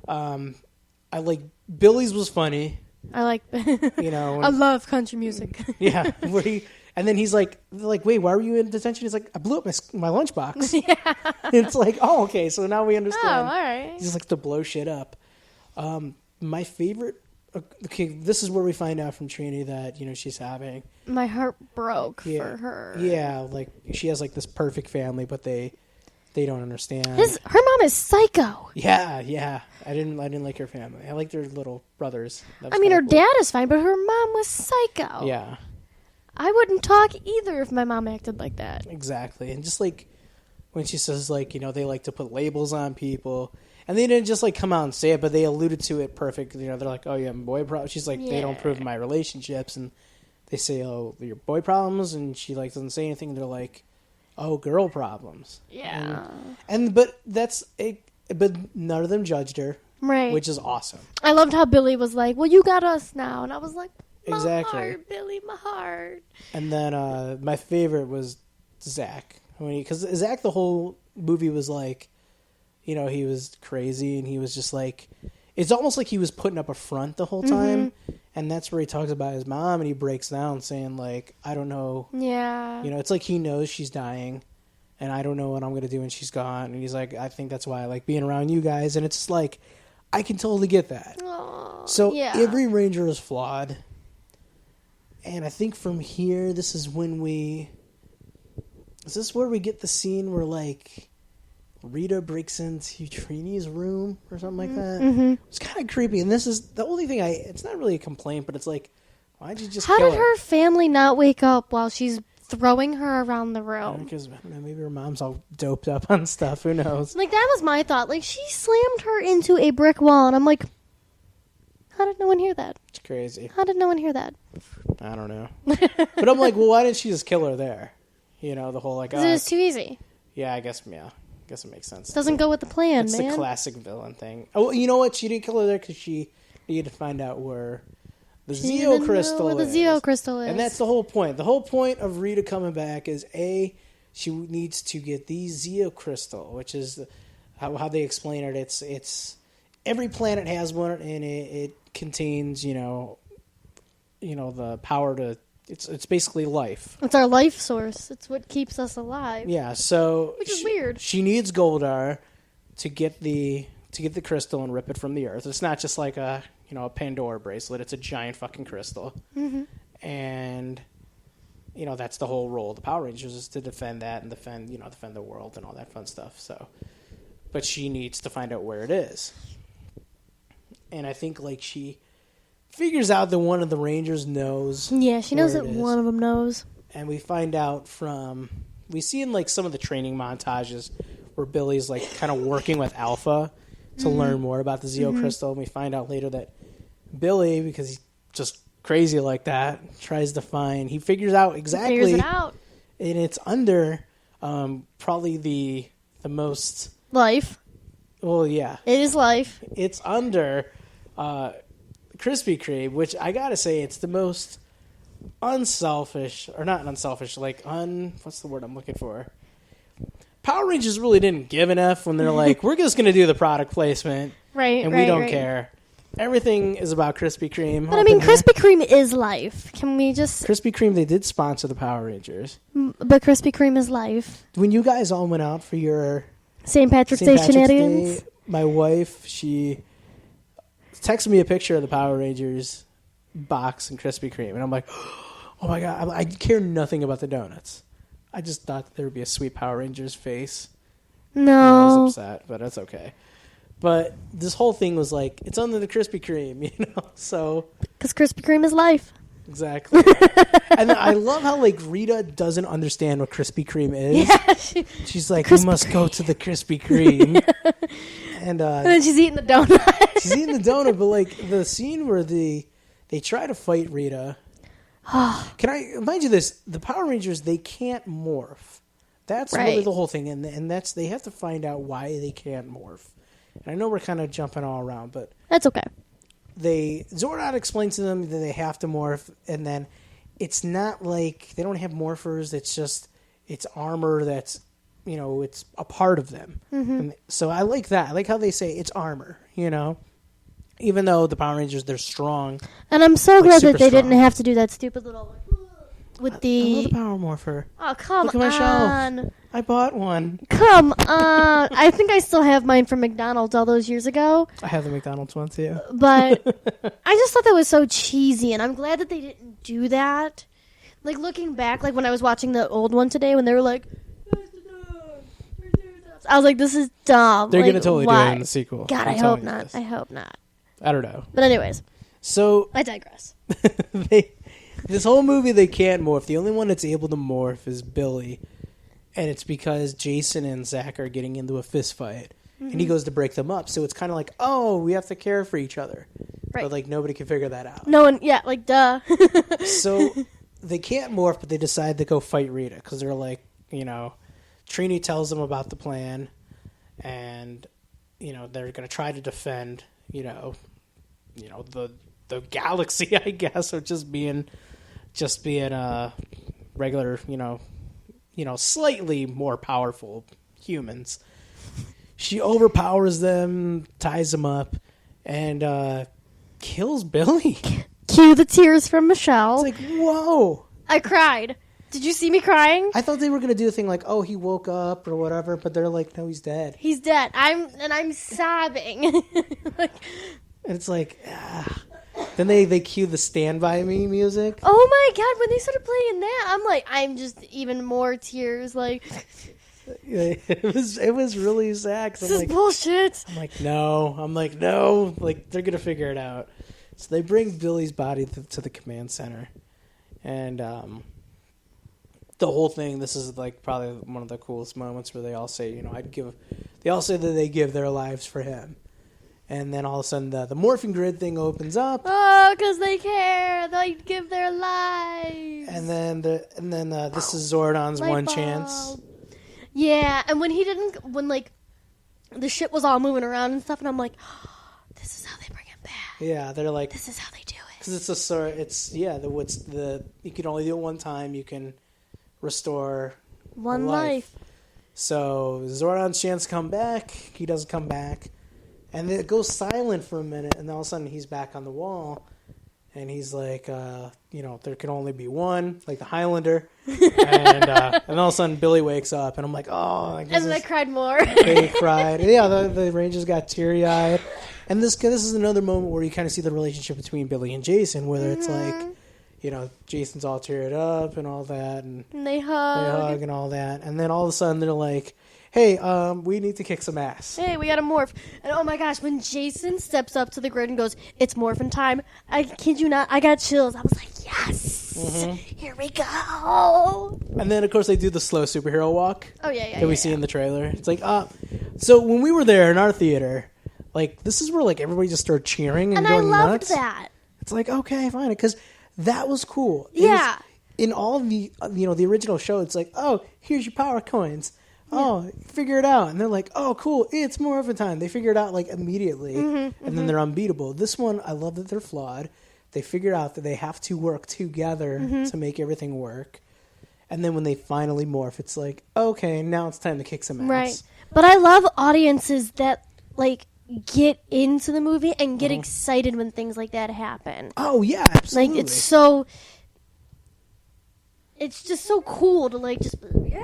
I like Billy's was funny. I like, you know. I love country music. Yeah, and then he's like, wait, why were you in detention? He's like, I blew up my lunchbox. Yeah. It's like, oh, okay, so now we understand. Oh, all right. He's like to blow shit up. My favorite, okay, this is where we find out from Trini that, you know, she's having. My heart broke for her. Yeah, like she has like this perfect family, but they don't understand. Her mom is psycho. Yeah. I didn't like her family. I liked her little brothers. I mean, her dad is fine, but her mom was psycho. Yeah. I wouldn't talk either if my mom acted like that. Exactly. And just like when she says, like, you know, they like to put labels on people. And they didn't just like come out and say it, but they alluded to it perfect. You know, they're like, oh, you have boy problems. She's like, they don't approve of my relationships. And they say, oh, your boy problems. And she like doesn't say anything. They're like, oh, girl problems. Yeah. But none of them judged her. Right. Which is awesome. I loved how Billy was like, well, you got us now. And I was like, my heart, Billy, my heart. And then my favorite was Zach. Because Zach, the whole movie was like, you know, he was crazy and he was just like, it's almost like he was putting up a front the whole time. And that's where he talks about his mom and he breaks down saying like, I don't know. Yeah. You know, it's like he knows she's dying and I don't know what I'm going to do when she's gone. And he's like, I think that's why I like being around you guys. And it's just like, I can totally get that. Aww, so every Ranger is flawed. And I think from here, this is where we get the scene where, like, Rita breaks into Trini's room or something like that? It's kind of creepy. And this is the only thing it's not really a complaint, but it's like, why'd you just How kill did her family not wake up while she's throwing her around the room? Because maybe her mom's all doped up on stuff. Who knows? Like, that was my thought. Like, she slammed her into a brick wall, and I'm like, how did no one hear that? It's crazy. How did no one hear that? I don't know. But I'm like, well, why didn't she just kill her there? You know, the whole like, because it was too easy. Yeah, I guess it makes sense. Doesn't go with the plan, it's man. It's the classic villain thing. Oh, you know what? She didn't kill her there because she needed to find out where the Zeo crystal is. The Zeo crystal is. And that's the whole point. The whole point of Rita coming back is she needs to get the Zeo crystal, which is how they explain it. It's every planet has one, and it contains, the power to. It's basically life. It's our life source. It's what keeps us alive. Yeah. So which is weird. She needs Goldar to get the crystal and rip it from the earth. It's not just like a Pandora bracelet. It's a giant fucking crystal. Mm-hmm. And that's the whole role of the Power Rangers, is to defend that and defend the world and all that fun stuff. So, but she needs to find out where it is. And I think she figures out that one of the Rangers knows. Yeah, she knows that one of them knows. And we find out we see in some of the training montages where Billy's kind of working with Alpha to learn more about the Zeo Crystal. And we find out later that Billy, because he's just crazy like that, he figures out exactly. He figures it out. And it's under probably the most. Life. Well, yeah. It is life. It's under Krispy Kreme, which I gotta say, it's the most unselfish, or not unselfish, what's the word I'm looking for? Power Rangers really didn't give an F when they're like, we're just gonna do the product placement, right? And we don't care. Everything is about Krispy Kreme. But I mean, Krispy Kreme is life. Can we just Krispy Kreme? They did sponsor the Power Rangers, but Krispy Kreme is life. When you guys all went out for your St. Patrick's Day shenanigans, my wife, she texted me a picture of the Power Rangers box and Krispy Kreme, and I'm like, oh my God, I care nothing about the donuts. I just thought that there would be a sweet Power Rangers face. No. I was upset, but that's okay. But this whole thing was it's under the Krispy Kreme, so. Because Krispy Kreme is life. Exactly. And I love how Rita doesn't understand what Krispy Kreme is. Yeah, she's like, you must go to the Krispy Kreme. And then she's eating the donut. She's eating the donut, but the scene where they try to fight Rita. Can I remind you this? The Power Rangers, they can't morph. That's really the whole thing, and that's they have to find out why they can't morph. And I know we're kind of jumping all around, but that's okay. Zordon explains to them that they have to morph, and then it's not like they don't have morphers. It's armor that's it's a part of them. Mm-hmm. And so I like that. I like how they say it's armor. Even though the Power Rangers, they're strong. And I'm so glad that they didn't have to do that stupid little with the. I love the Power Morpher. Oh, come on! Look at my shelf. I bought one. Come on! I think I still have mine from McDonald's all those years ago. I have the McDonald's one too. But I just thought that was so cheesy, and I'm glad that they didn't do that. Looking back, when I was watching the old one today, when they were like, I was like, this is dumb. They're gonna totally do it in the sequel. God, I hope not. I hope not. I don't know. But anyways. So I digress. This whole movie, they can't morph. The only one that's able to morph is Billy. And it's because Jason and Zach are getting into a fist fight. Mm-hmm. And he goes to break them up. So it's kind of like, oh, we have to care for each other. Right. But nobody can figure that out. No one, yeah, duh. So they can't morph, but they decide to go fight Rita. Because they're like, Trini tells them about the plan. And, they're going to try to defend, the galaxy, I guess, or just being regular, slightly more powerful humans. She overpowers them, ties them up, and kills Billy. Cue the tears from MeShell. It's whoa! I cried. Did you see me crying? I thought they were gonna do a thing he woke up or whatever, but they're like, no, he's dead. He's dead. I'm sobbing. And it's then they cue the Stand By Me music. Oh my God, when they started playing that, I'm just even more tears, It was really sad. This is bullshit. I'm like, no. They're going to figure it out. So they bring Billy's body to the command center. And the whole thing, this is probably one of the coolest moments where they all say, they all say that they give their lives for him. And then all of a sudden the morphing grid thing opens up. Oh, because they care. They give their lives. And then this is Zordon's one chance. Yeah, and when the shit was all moving around and stuff, and I'm like, oh, this is how they bring him back. Yeah, they're like, this is how they do it. Because you can only do it one time. You can restore one life. So Zordon's chance to come back. He doesn't come back. And then it goes silent for a minute, and all of a sudden he's back on the wall, and he's like, there can only be one, like the Highlander. And all of a sudden Billy wakes up, and I'm like, oh. And then I cried more. They cried. Yeah, the Rangers got teary-eyed. And this is another moment where you kind of see the relationship between Billy and Jason, whether it's like, Jason's all teared up and all that. And they hug and all that. And then all of a sudden they're like, hey, we need to kick some ass. Hey, we got to morph. And oh my gosh, when Jason steps up to the grid and goes, it's morphin' time, I kid you not, I got chills. I was like, yes, here we go. And then, of course, they do the slow superhero walk. Oh, yeah. That we see in the trailer. It's like, so when we were there in our theater, like, this is where, like, everybody just started cheering and going nuts. And I loved that. It's like, okay, fine. Because that was cool. Yeah. In all of the, the original show, it's like, oh, here's your power coins. Oh, figure it out. And they're like, oh, cool, it's Morphin time. They figure it out, like, immediately. And then they're unbeatable. This one, I love that they're flawed. They figure out that they have to work together to make everything work. And then when they finally morph, it's like, okay, now it's time to kick some ass. Right. But I love audiences that, like, get into the movie and get excited when things like that happen. Oh, yeah, absolutely. Like, it's just so cool to, like, just, yeah.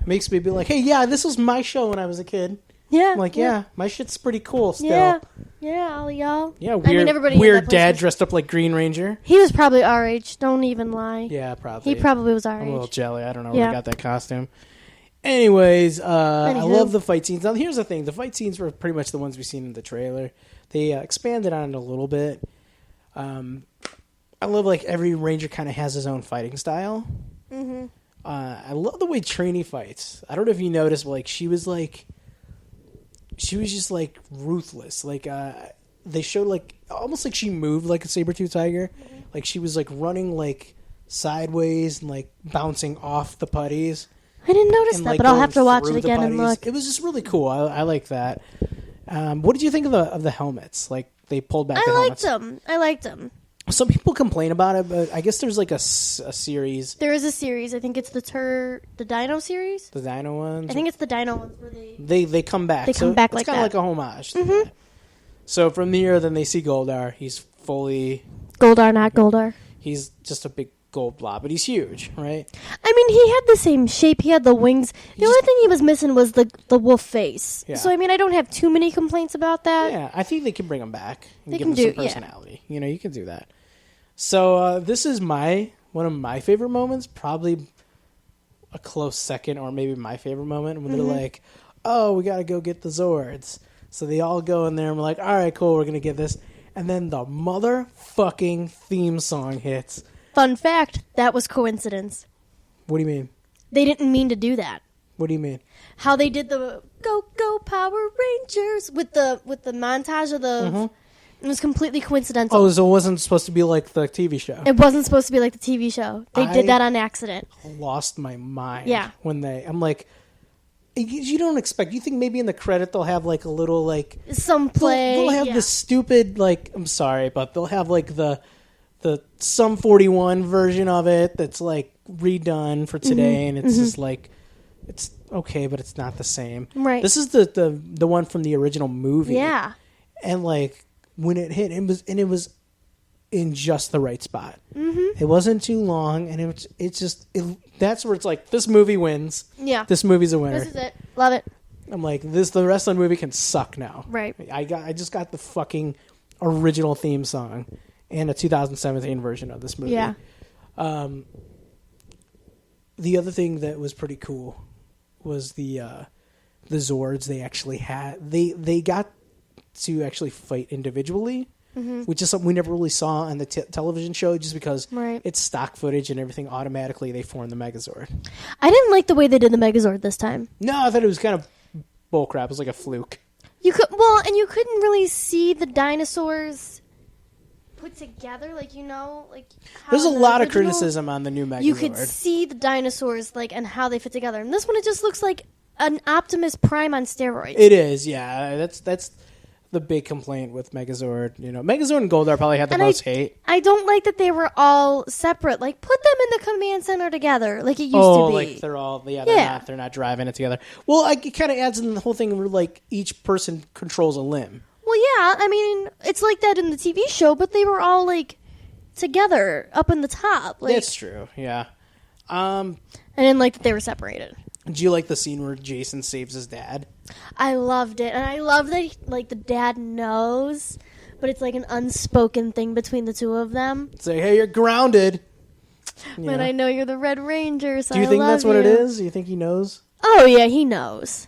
It makes me be like, hey, yeah, this was my show when I was a kid. Yeah. I'm like, yeah, my shit's pretty cool still. Yeah, all y'all. Yeah, weird dad dressed up like Green Ranger. He was probably our age, don't even lie. Yeah, probably. He probably was our age. I'm a little jelly. I don't know where I got that costume. Anyways, I love the fight scenes. Now, here's the thing. The fight scenes were pretty much the ones we've seen in the trailer. They expanded on it a little bit. I love, like, every Ranger kind of has his own fighting style. Mm-hmm. I love the way Trini fights. I don't know if you noticed, but, like, she was just, like, ruthless. Like, they showed, like, almost like she moved like a saber-tooth tiger. Mm-hmm. Like, she was, like, running, like, sideways and, like, bouncing off the putties. I didn't notice that, but I'll have to watch it again and look. It was just really cool. I like that. What did you think of the helmets? Like, they pulled back the helmets. I liked them. Some people complain about it, but I guess there's like a series. There is a series. I think it's the Dino series. The Dino ones. I think it's the Dino ones where they come back. They come back like that. It's kind of like a homage. To that. So from here, then they see Goldar. He's fully Goldar, not Goldar. He's just a big gold blob, but he's huge, right? I mean, he had the same shape. He had the wings. The only thing he was missing was the wolf face. Yeah. So I mean, I don't have too many complaints about that. Yeah, I think they can bring him back and they give him some personality. Yeah. You can do that. So this is one of my favorite moments, probably a close second, or maybe my favorite moment, when they're like, oh, we got to go get the Zords. So they all go in there, and we're like, all right, cool, we're going to get this. And then the motherfucking theme song hits. Fun fact, that was coincidence. What do you mean? They didn't mean to do that. What do you mean? How they did the Go Power Rangers with the montage of the... It was completely coincidental. Oh, so it wasn't supposed to be like the TV show? It wasn't supposed to be like the TV show. They did that on accident. Lost my mind. Yeah. I'm like, you don't expect. You think maybe in the credit they'll have like a little like... Some play. They'll have the stupid, like, I'm sorry, but they'll have like the Sum 41 version of it that's like redone for today, and it's just like, it's okay, but it's not the same. Right. This is the one from the original movie. Yeah. And like, when it hit, it was in just the right spot. It wasn't too long, and that's where it's like, this movie wins. Yeah, this movie's a winner. This is it. Love it. I'm like, the rest of the movie can suck now. Right. I just got the fucking original theme song and a 2017 version of this movie. Yeah. The other thing that was pretty cool was the Zords. They actually had they got to actually fight individually, which is something we never really saw on the television show, just because it's stock footage and everything. Automatically they formed the Megazord. I didn't like the way they did the Megazord this time. No, I thought it was kind of bullcrap. It was like a fluke. You couldn't really see the dinosaurs put together, like, like how there's a lot of criticism on the new Megazord. You could see the dinosaurs, like, and how they fit together. And this one, it just looks like an Optimus Prime on steroids. It is, yeah. That's the big complaint with Megazord. You know, Megazord and Goldar probably had the most hate. I don't like that they were all separate. Like, put them in the command center together, like it used to be. Oh, like they're all they're not driving it together. Well, it kind of adds in the whole thing where like each person controls a limb. Well, yeah, I mean, it's like that in the TV show, but they were all like together up in the top. Like, That's true. Yeah. I didn't like that they were separated. Do you like the scene where Jason saves his dad? I loved it, and I love that like the dad knows, but it's like an unspoken thing between the two of them. Say, hey, you're grounded. But I know you're the Red Ranger, so do you think that's what it is? Do you think he knows? Oh yeah, he knows.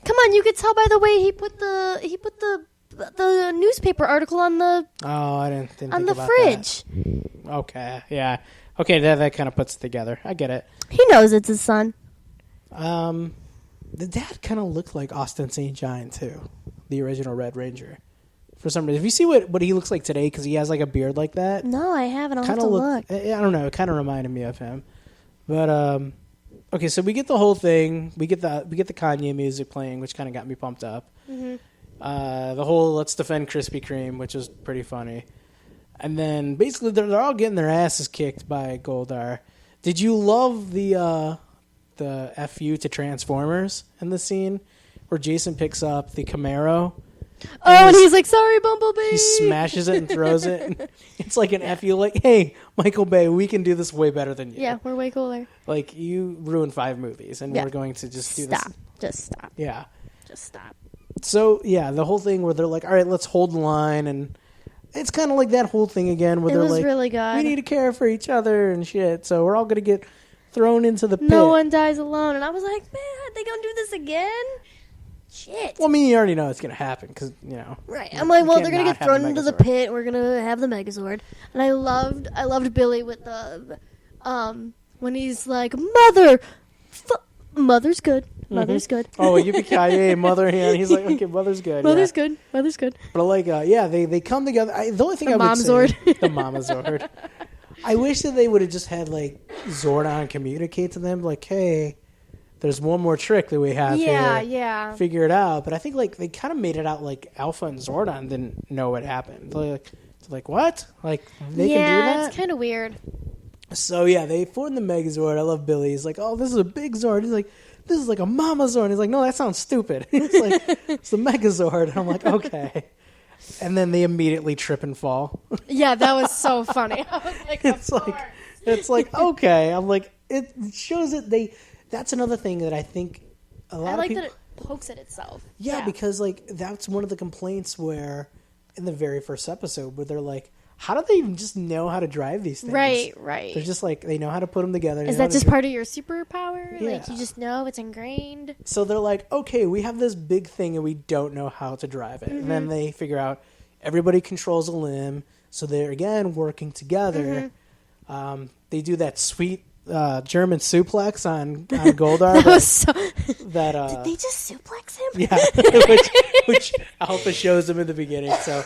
Come on, you could tell by the way he put the newspaper article on the I didn't think on the about fridge. That. Okay, yeah, okay, that kind of puts it together. I get it. He knows it's his son. The dad kind of looked like Austin St. John too, the original Red Ranger. For some reason, if you see what he looks like today, because he has like a beard like that. No, I haven't. I'll have to look. I don't know. It kind of reminded me of him. But okay, so we get the whole thing. We get the Kanye music playing, which kind of got me pumped up. Mm-hmm. The whole "Let's defend Krispy Kreme," which was pretty funny. And then basically they're all getting their asses kicked by Goldar. Did you love the FU to Transformers in the scene where Jason picks up the Camaro? And he's like, "Sorry, Bumblebee." He smashes it and throws it. It's like an FU, like, "Hey, Michael Bay, we can do this way better than you." Yeah, we're way cooler. Like, you ruined 5 movies, and we're going to just do this. Just stop. Yeah. Just stop. So, yeah, the whole thing where they're like, all right, let's hold the line, and it's kind of like that whole thing again where they're like, really good. We need to care for each other and shit, so we're all going to get thrown into the pit. No one dies alone. And I was like, man, are they going to do this again? Shit. Well, I mean, you already know it's going to happen because, you know. Right. I'm like, well, they're going to get thrown into the pit. We're going to have the Megazord. And I loved Billy with the, when he's like, Mother's good. Mother's good. Oh, yippee-ki-yay, mother hand. He's like, okay, mother's good. Mother's good. Mother's good. But like, yeah, they come together. The only thing I would say, the Mama-Zord. I wish that they would have just had like Zordon communicate to them, like, hey, there's one more trick that we have here. Yeah. Figure it out. But I think like they kind of made it out like Alpha and Zordon didn't know what happened. Like what? Like they can do that? Yeah, it's kind of weird. So yeah, they formed the Megazord. I love Billy. He's like, oh, this is a big Zord. He's like, this is like a Mama Zord. He's like, no, that sounds stupid. It's like, it's the Megazord. And I'm like, okay. And then they immediately trip and fall. Yeah, that was so funny. I was like, it's like, okay. I'm like, it shows that that's another thing that I think a lot of people. I like that it pokes at itself. Yeah, because like that's one of the complaints where in the very first episode where they're like, how do they even just know how to drive these things? Right. They're just like, they know how to put them together. Is that just part of your superpower? Yeah. Like, you just know it's ingrained? So they're like, okay, we have this big thing and we don't know how to drive it. Mm-hmm. And then they figure out everybody controls a limb. So they're, again, working together. Mm-hmm. They do that sweet German suplex on Goldar. That was so... Did they just suplex him? Yeah, which Alpha shows him in the beginning. So,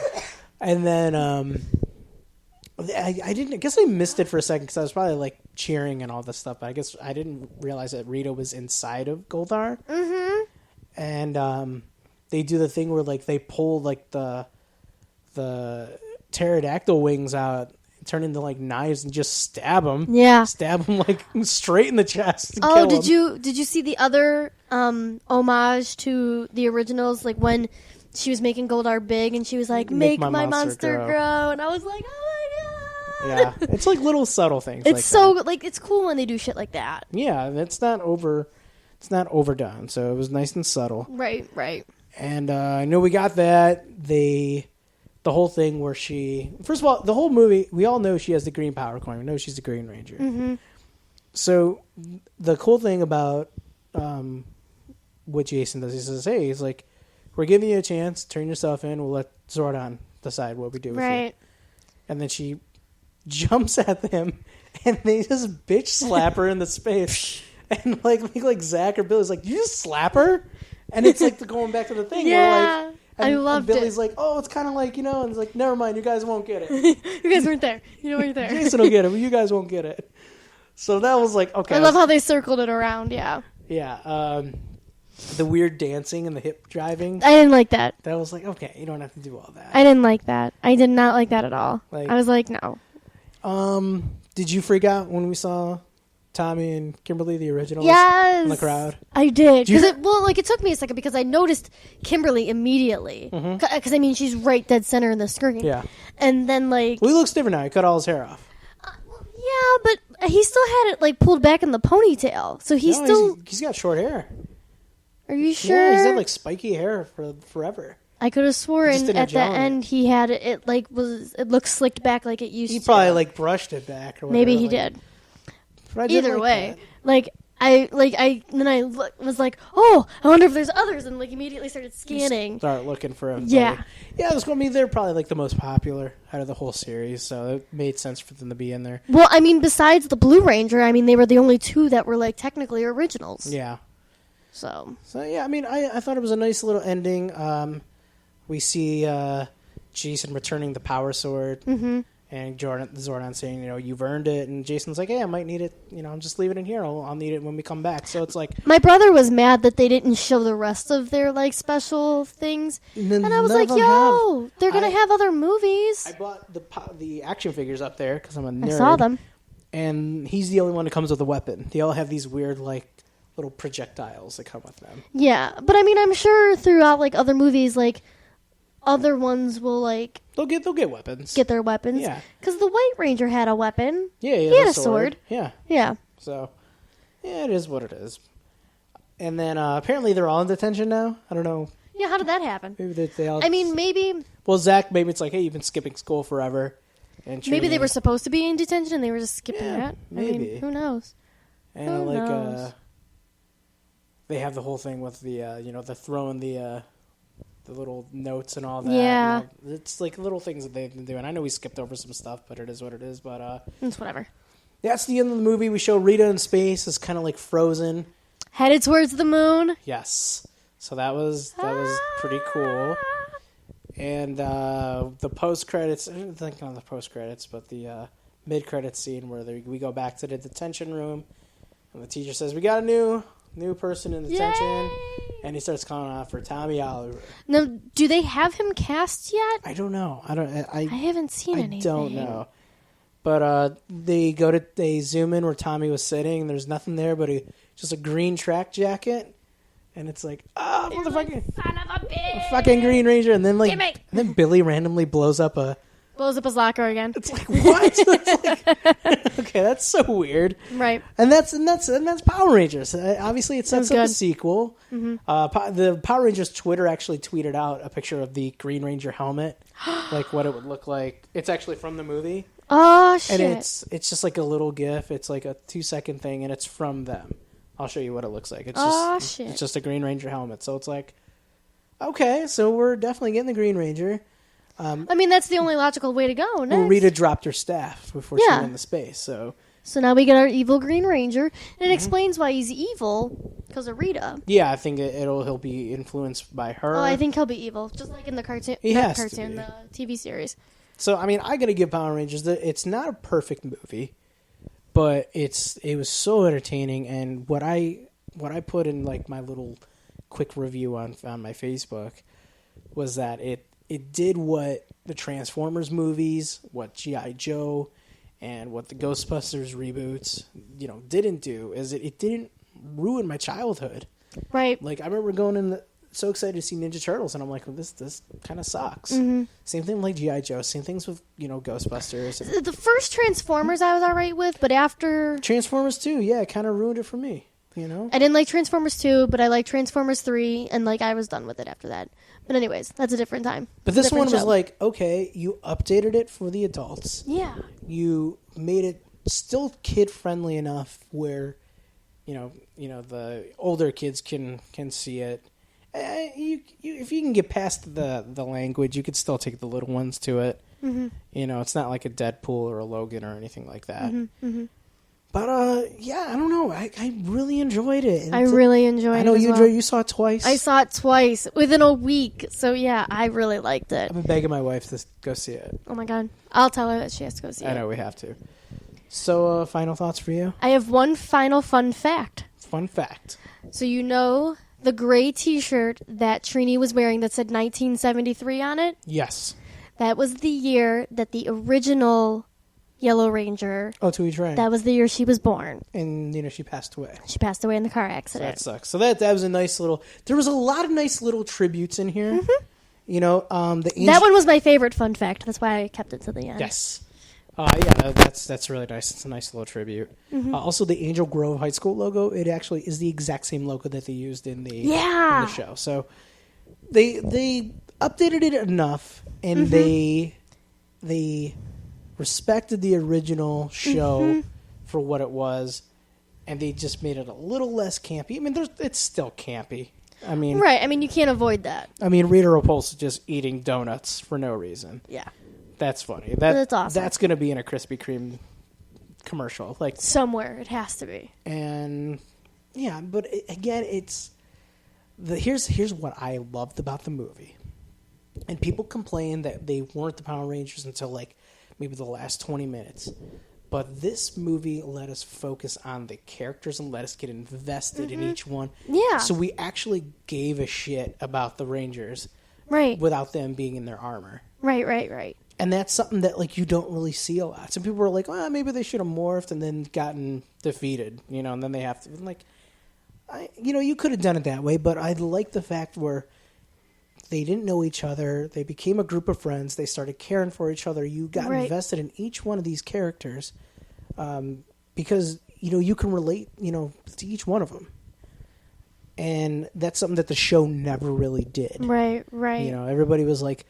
and then... I guess I missed it for a second because I was probably like cheering and all this stuff. But I guess I didn't realize that Rita was inside of Goldar. Mm-hmm. And they do the thing where like they pull like the pterodactyl wings out, turn into like knives, and just stab him. Yeah, stab him like straight in the chest. And kill him. Did you see the other homage to the originals? Like when she was making Goldar big, and she was like, "Make my monster grow," and I was like, "Oh." Yeah, it's like little subtle things. It's so that. Like it's cool when they do shit like that. Yeah, it's not overdone. So it was nice and subtle. Right. And I know we got that. The whole thing where first of all, the whole movie, we all know she has the green power coin. We know she's the Green Ranger. Mm-hmm. So the cool thing about what Jason does, he says, "Hey, he's like, we're giving you a chance. Turn yourself in. We'll let Zordon decide what we do with you." And then she jumps at them, and they just bitch slap her in the space. And like Zach or Billy's like, "You just slap her?" And it's like going back to the thing. Yeah, where I loved it. Billy's like, "Oh, it's kind of like, you know," and it's like, "Never mind, you guys won't get it. You guys weren't there. You weren't there. Jason will get it, but you guys won't get it." So that was like, okay. I love how they circled it around. Yeah. Yeah. The weird dancing and the hip driving. I didn't like that. That was like, okay, you don't have to do all that. I didn't like that. I did not like that at all. I was like, no. Did you freak out when we saw Tommy and Kimberly, the originals, yes, in the crowd? I did. Because it took me a second because I noticed Kimberly immediately. Because, I mean, she's right dead center in the screen. Yeah. And then, like... Well, he looks different now. He cut all his hair off. Yeah, but he still had it, like, pulled back in the ponytail. So he's he's got short hair. Are you sure? Yeah, he's had, like, spiky hair for forever. I could have sworn at the end he had it looked slicked back like it used to. He probably like brushed it back or whatever. Maybe he did. Either way, I was like, oh, I wonder if there's others, and like immediately started scanning. Start looking for everybody. Yeah, it's going to be they're probably like the most popular out of the whole series, so it made sense for them to be in there. Well, I mean, besides the Blue Ranger, I mean, they were the only two that were like technically originals. Yeah. So yeah, I mean, I thought it was a nice little ending. We see Jason returning the power sword, and Zordon saying, you've earned it, and Jason's like, hey, I might need it. I'm just leaving it here. I'll need it when we come back. So it's like my brother was mad that they didn't show the rest of their like special things, and I was like, yo, they're gonna have other movies. I bought the action figures up there because I'm a nerd. I saw them, and he's the only one that comes with a weapon. They all have these weird like little projectiles that come with them. Yeah, but I mean, I'm sure throughout like other movies, like. Other ones will like they'll get weapons. Get their weapons. Yeah. Because the White Ranger had a weapon. Yeah, he had a sword. Yeah. Yeah. So, yeah, it is what it is. And then apparently they're all in detention now. I don't know. Yeah, how did that happen? Maybe they all. I mean, maybe. Well, Zach, maybe it's like, hey, you've been skipping school forever. And maybe they were supposed to be in detention and they were just skipping that. Maybe. I mean, who knows? And who knows? They have the whole thing with the the throwing the little notes and all that. Yeah. It's like little things that they've been doing. I know we skipped over some stuff, but it is what it is. But it's whatever. That's the end of the movie. We show Rita in space as kind of like frozen. Headed towards the moon. Yes. So that was pretty cool. And the post-credits, I didn't think on the post-credits, but the mid-credits scene where we go back to the detention room, and the teacher says, we got a new person in detention. Yay! And he starts calling out for Tommy Oliver. Now, do they have him cast yet? I don't know. I haven't seen anything. I don't know. But they zoom in where Tommy was sitting, and there's nothing there but just a green track jacket. And it's like, motherfucking son of a bitch! Fucking Green Ranger. And then Billy randomly blows up his locker again. It's like, what? It's like, okay, that's so weird. Right. And that's Power Rangers. Obviously, it sets up a sequel. Mm-hmm. The Power Rangers Twitter actually tweeted out a picture of the Green Ranger helmet, like what it would look like. It's actually from the movie. Oh, shit. And it's just like a little GIF. It's like a 2-second thing, and it's from them. I'll show you what it looks like. It's just a Green Ranger helmet. So it's like, okay, so we're definitely getting the Green Ranger. I mean, that's the only logical way to go. Next. Well, Rita dropped her staff before she went into space, so now we get our evil Green Ranger, and it explains why he's evil because of Rita. Yeah, I think he'll be influenced by her. Oh, I think he'll be evil, just like in the cartoon. The TV series. So, I mean, I got to give Power Rangers it's not a perfect movie, but it was so entertaining, and what I put in like my little quick review on my Facebook was that it did what the Transformers movies, what G.I. Joe, and what the Ghostbusters reboots, didn't do, is it didn't ruin my childhood. Right. Like, I remember going in so excited to see Ninja Turtles, and I'm like, well, this kind of sucks. Mm-hmm. Same thing like G.I. Joe, same things with, Ghostbusters. The first Transformers I was all right with, but after... Transformers 2, yeah, it kind of ruined it for me, I didn't like Transformers 2, but I liked Transformers 3, and I was done with it after that. But anyways, that's a different time. But this one was like, okay, you updated it for the adults. Yeah. You made it still kid-friendly enough where, the older kids can see it. If you can get past the language, you could still take the little ones to it. Mm-hmm. It's not like a Deadpool or a Logan or anything like that. Mm-hmm. Mm-hmm. But, I don't know. I really enjoyed it. I really enjoyed it. I know you enjoyed it. You saw it twice. I saw it twice within a week. So, yeah, I really liked it. I've been begging my wife to go see it. Oh, my God. I'll tell her that she has to go see it. I know, we have to. So, final thoughts for you? I have one final fun fact. Fun fact. So, the gray T-shirt that Trini was wearing that said 1973 on it, Yes. that was the year that the original Yellow Ranger, Oh, to each right. that was the year she was born. And, she passed away. She passed away in the car So accident. that sucks. So that was a nice little... There was a lot of nice little tributes in here. Mm-hmm. The That one was my favorite fun fact. That's why I kept it to the end. Yes. Yeah, that's really nice. It's a nice little tribute. Mm-hmm. Also, the Angel Grove High School logo, it actually is the exact same logo that they used in the show. So they updated it enough, and they respected the original show for what it was, and they just made it a little less campy. I mean, it's still campy. I mean, right. I mean, you can't avoid that. I mean, Rita Repulsa just eating donuts for no reason. Yeah. That's funny. That's awesome. That's going to be in a Krispy Kreme commercial, like somewhere. It has to be. And yeah, but again, here's what I loved about the movie. And people complain that they weren't the Power Rangers until like maybe the last 20 minutes. But this movie let us focus on the characters and let us get invested in each one. Yeah. So we actually gave a shit about the Rangers, right, without them being in their armor. Right. And that's something that like you don't really see a lot. Some people were like, "Well, maybe they should have morphed and then gotten defeated," and then they have to you could have done it that way. But I like the fact where they didn't know each other. They became a group of friends. They started caring for each other. You got invested in each one of these characters because you can relate to each one of them, and that's something that the show never really did. Right. Everybody was like,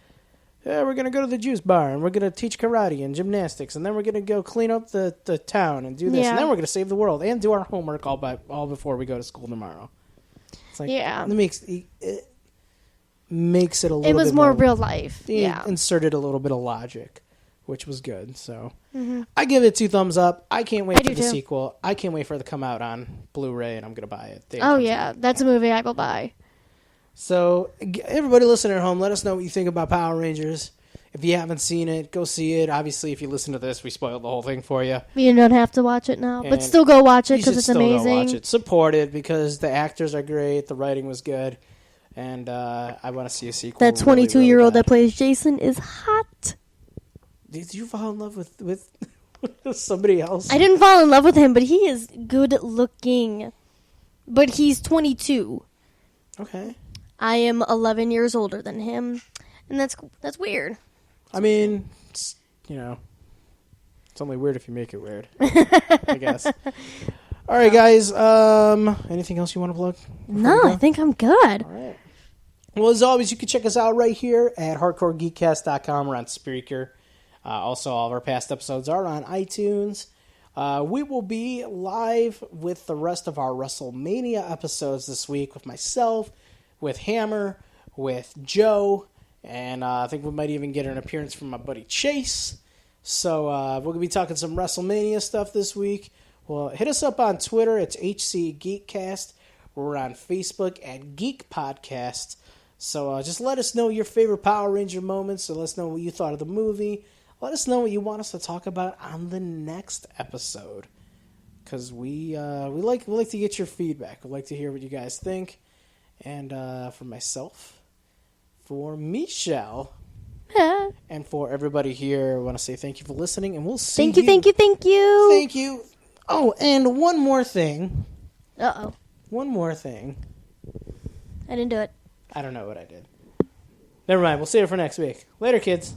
yeah, we're going to go to the juice bar, and we're going to teach karate and gymnastics, and then we're going to go clean up the town and do this, and then we're going to save the world and do our homework all before we go to school tomorrow. It's like, it makes it a little bit It was more real life. Yeah. Inserted a little bit of logic, which was good. So I give it 2 thumbs up. I can't wait for the sequel. I can't wait for it to come out on Blu-ray, and I'm going to buy it. Oh, yeah. That's a movie I will buy. So, everybody listening at home, let us know what you think about Power Rangers. If you haven't seen it, go see it. Obviously, if you listen to this, we spoiled the whole thing for you. You don't have to watch it now, but still go watch it because it's amazing. Go watch it. Support it because the actors are great, the writing was good, and I want to see a sequel. That 22-year-old that plays Jason is hot. Did you fall in love with somebody else? I didn't fall in love with him, but he is good looking. But he's 22. Okay. I am 11 years older than him, and that's weird. I mean, it's only weird if you make it weird, I guess. All right, guys. Anything else you want to plug? No, I think I'm good. All right. Well, as always, you can check us out right here at hardcoregeekcast.com. We're on Spreaker. Also, all of our past episodes are on iTunes. We will be live with the rest of our WrestleMania episodes this week with myself, with Hammer, with Joe, and I think we might even get an appearance from my buddy Chase. So we're going to be talking some WrestleMania stuff this week. Well, hit us up on Twitter. It's HC Geekcast. We're on Facebook at Geek Podcast. So just let us know your favorite Power Ranger moments. So let us know what you thought of the movie. Let us know what you want us to talk about on the next episode. Because we like to get your feedback. We like to hear what you guys think. And for myself, for MeShell, and for everybody here, I want to say thank you for listening, and we'll see you. Thank you. Oh, and one more thing. Uh-oh. One more thing. I didn't do it. I don't know what I did. Never mind. We'll save it for next week. Later, kids.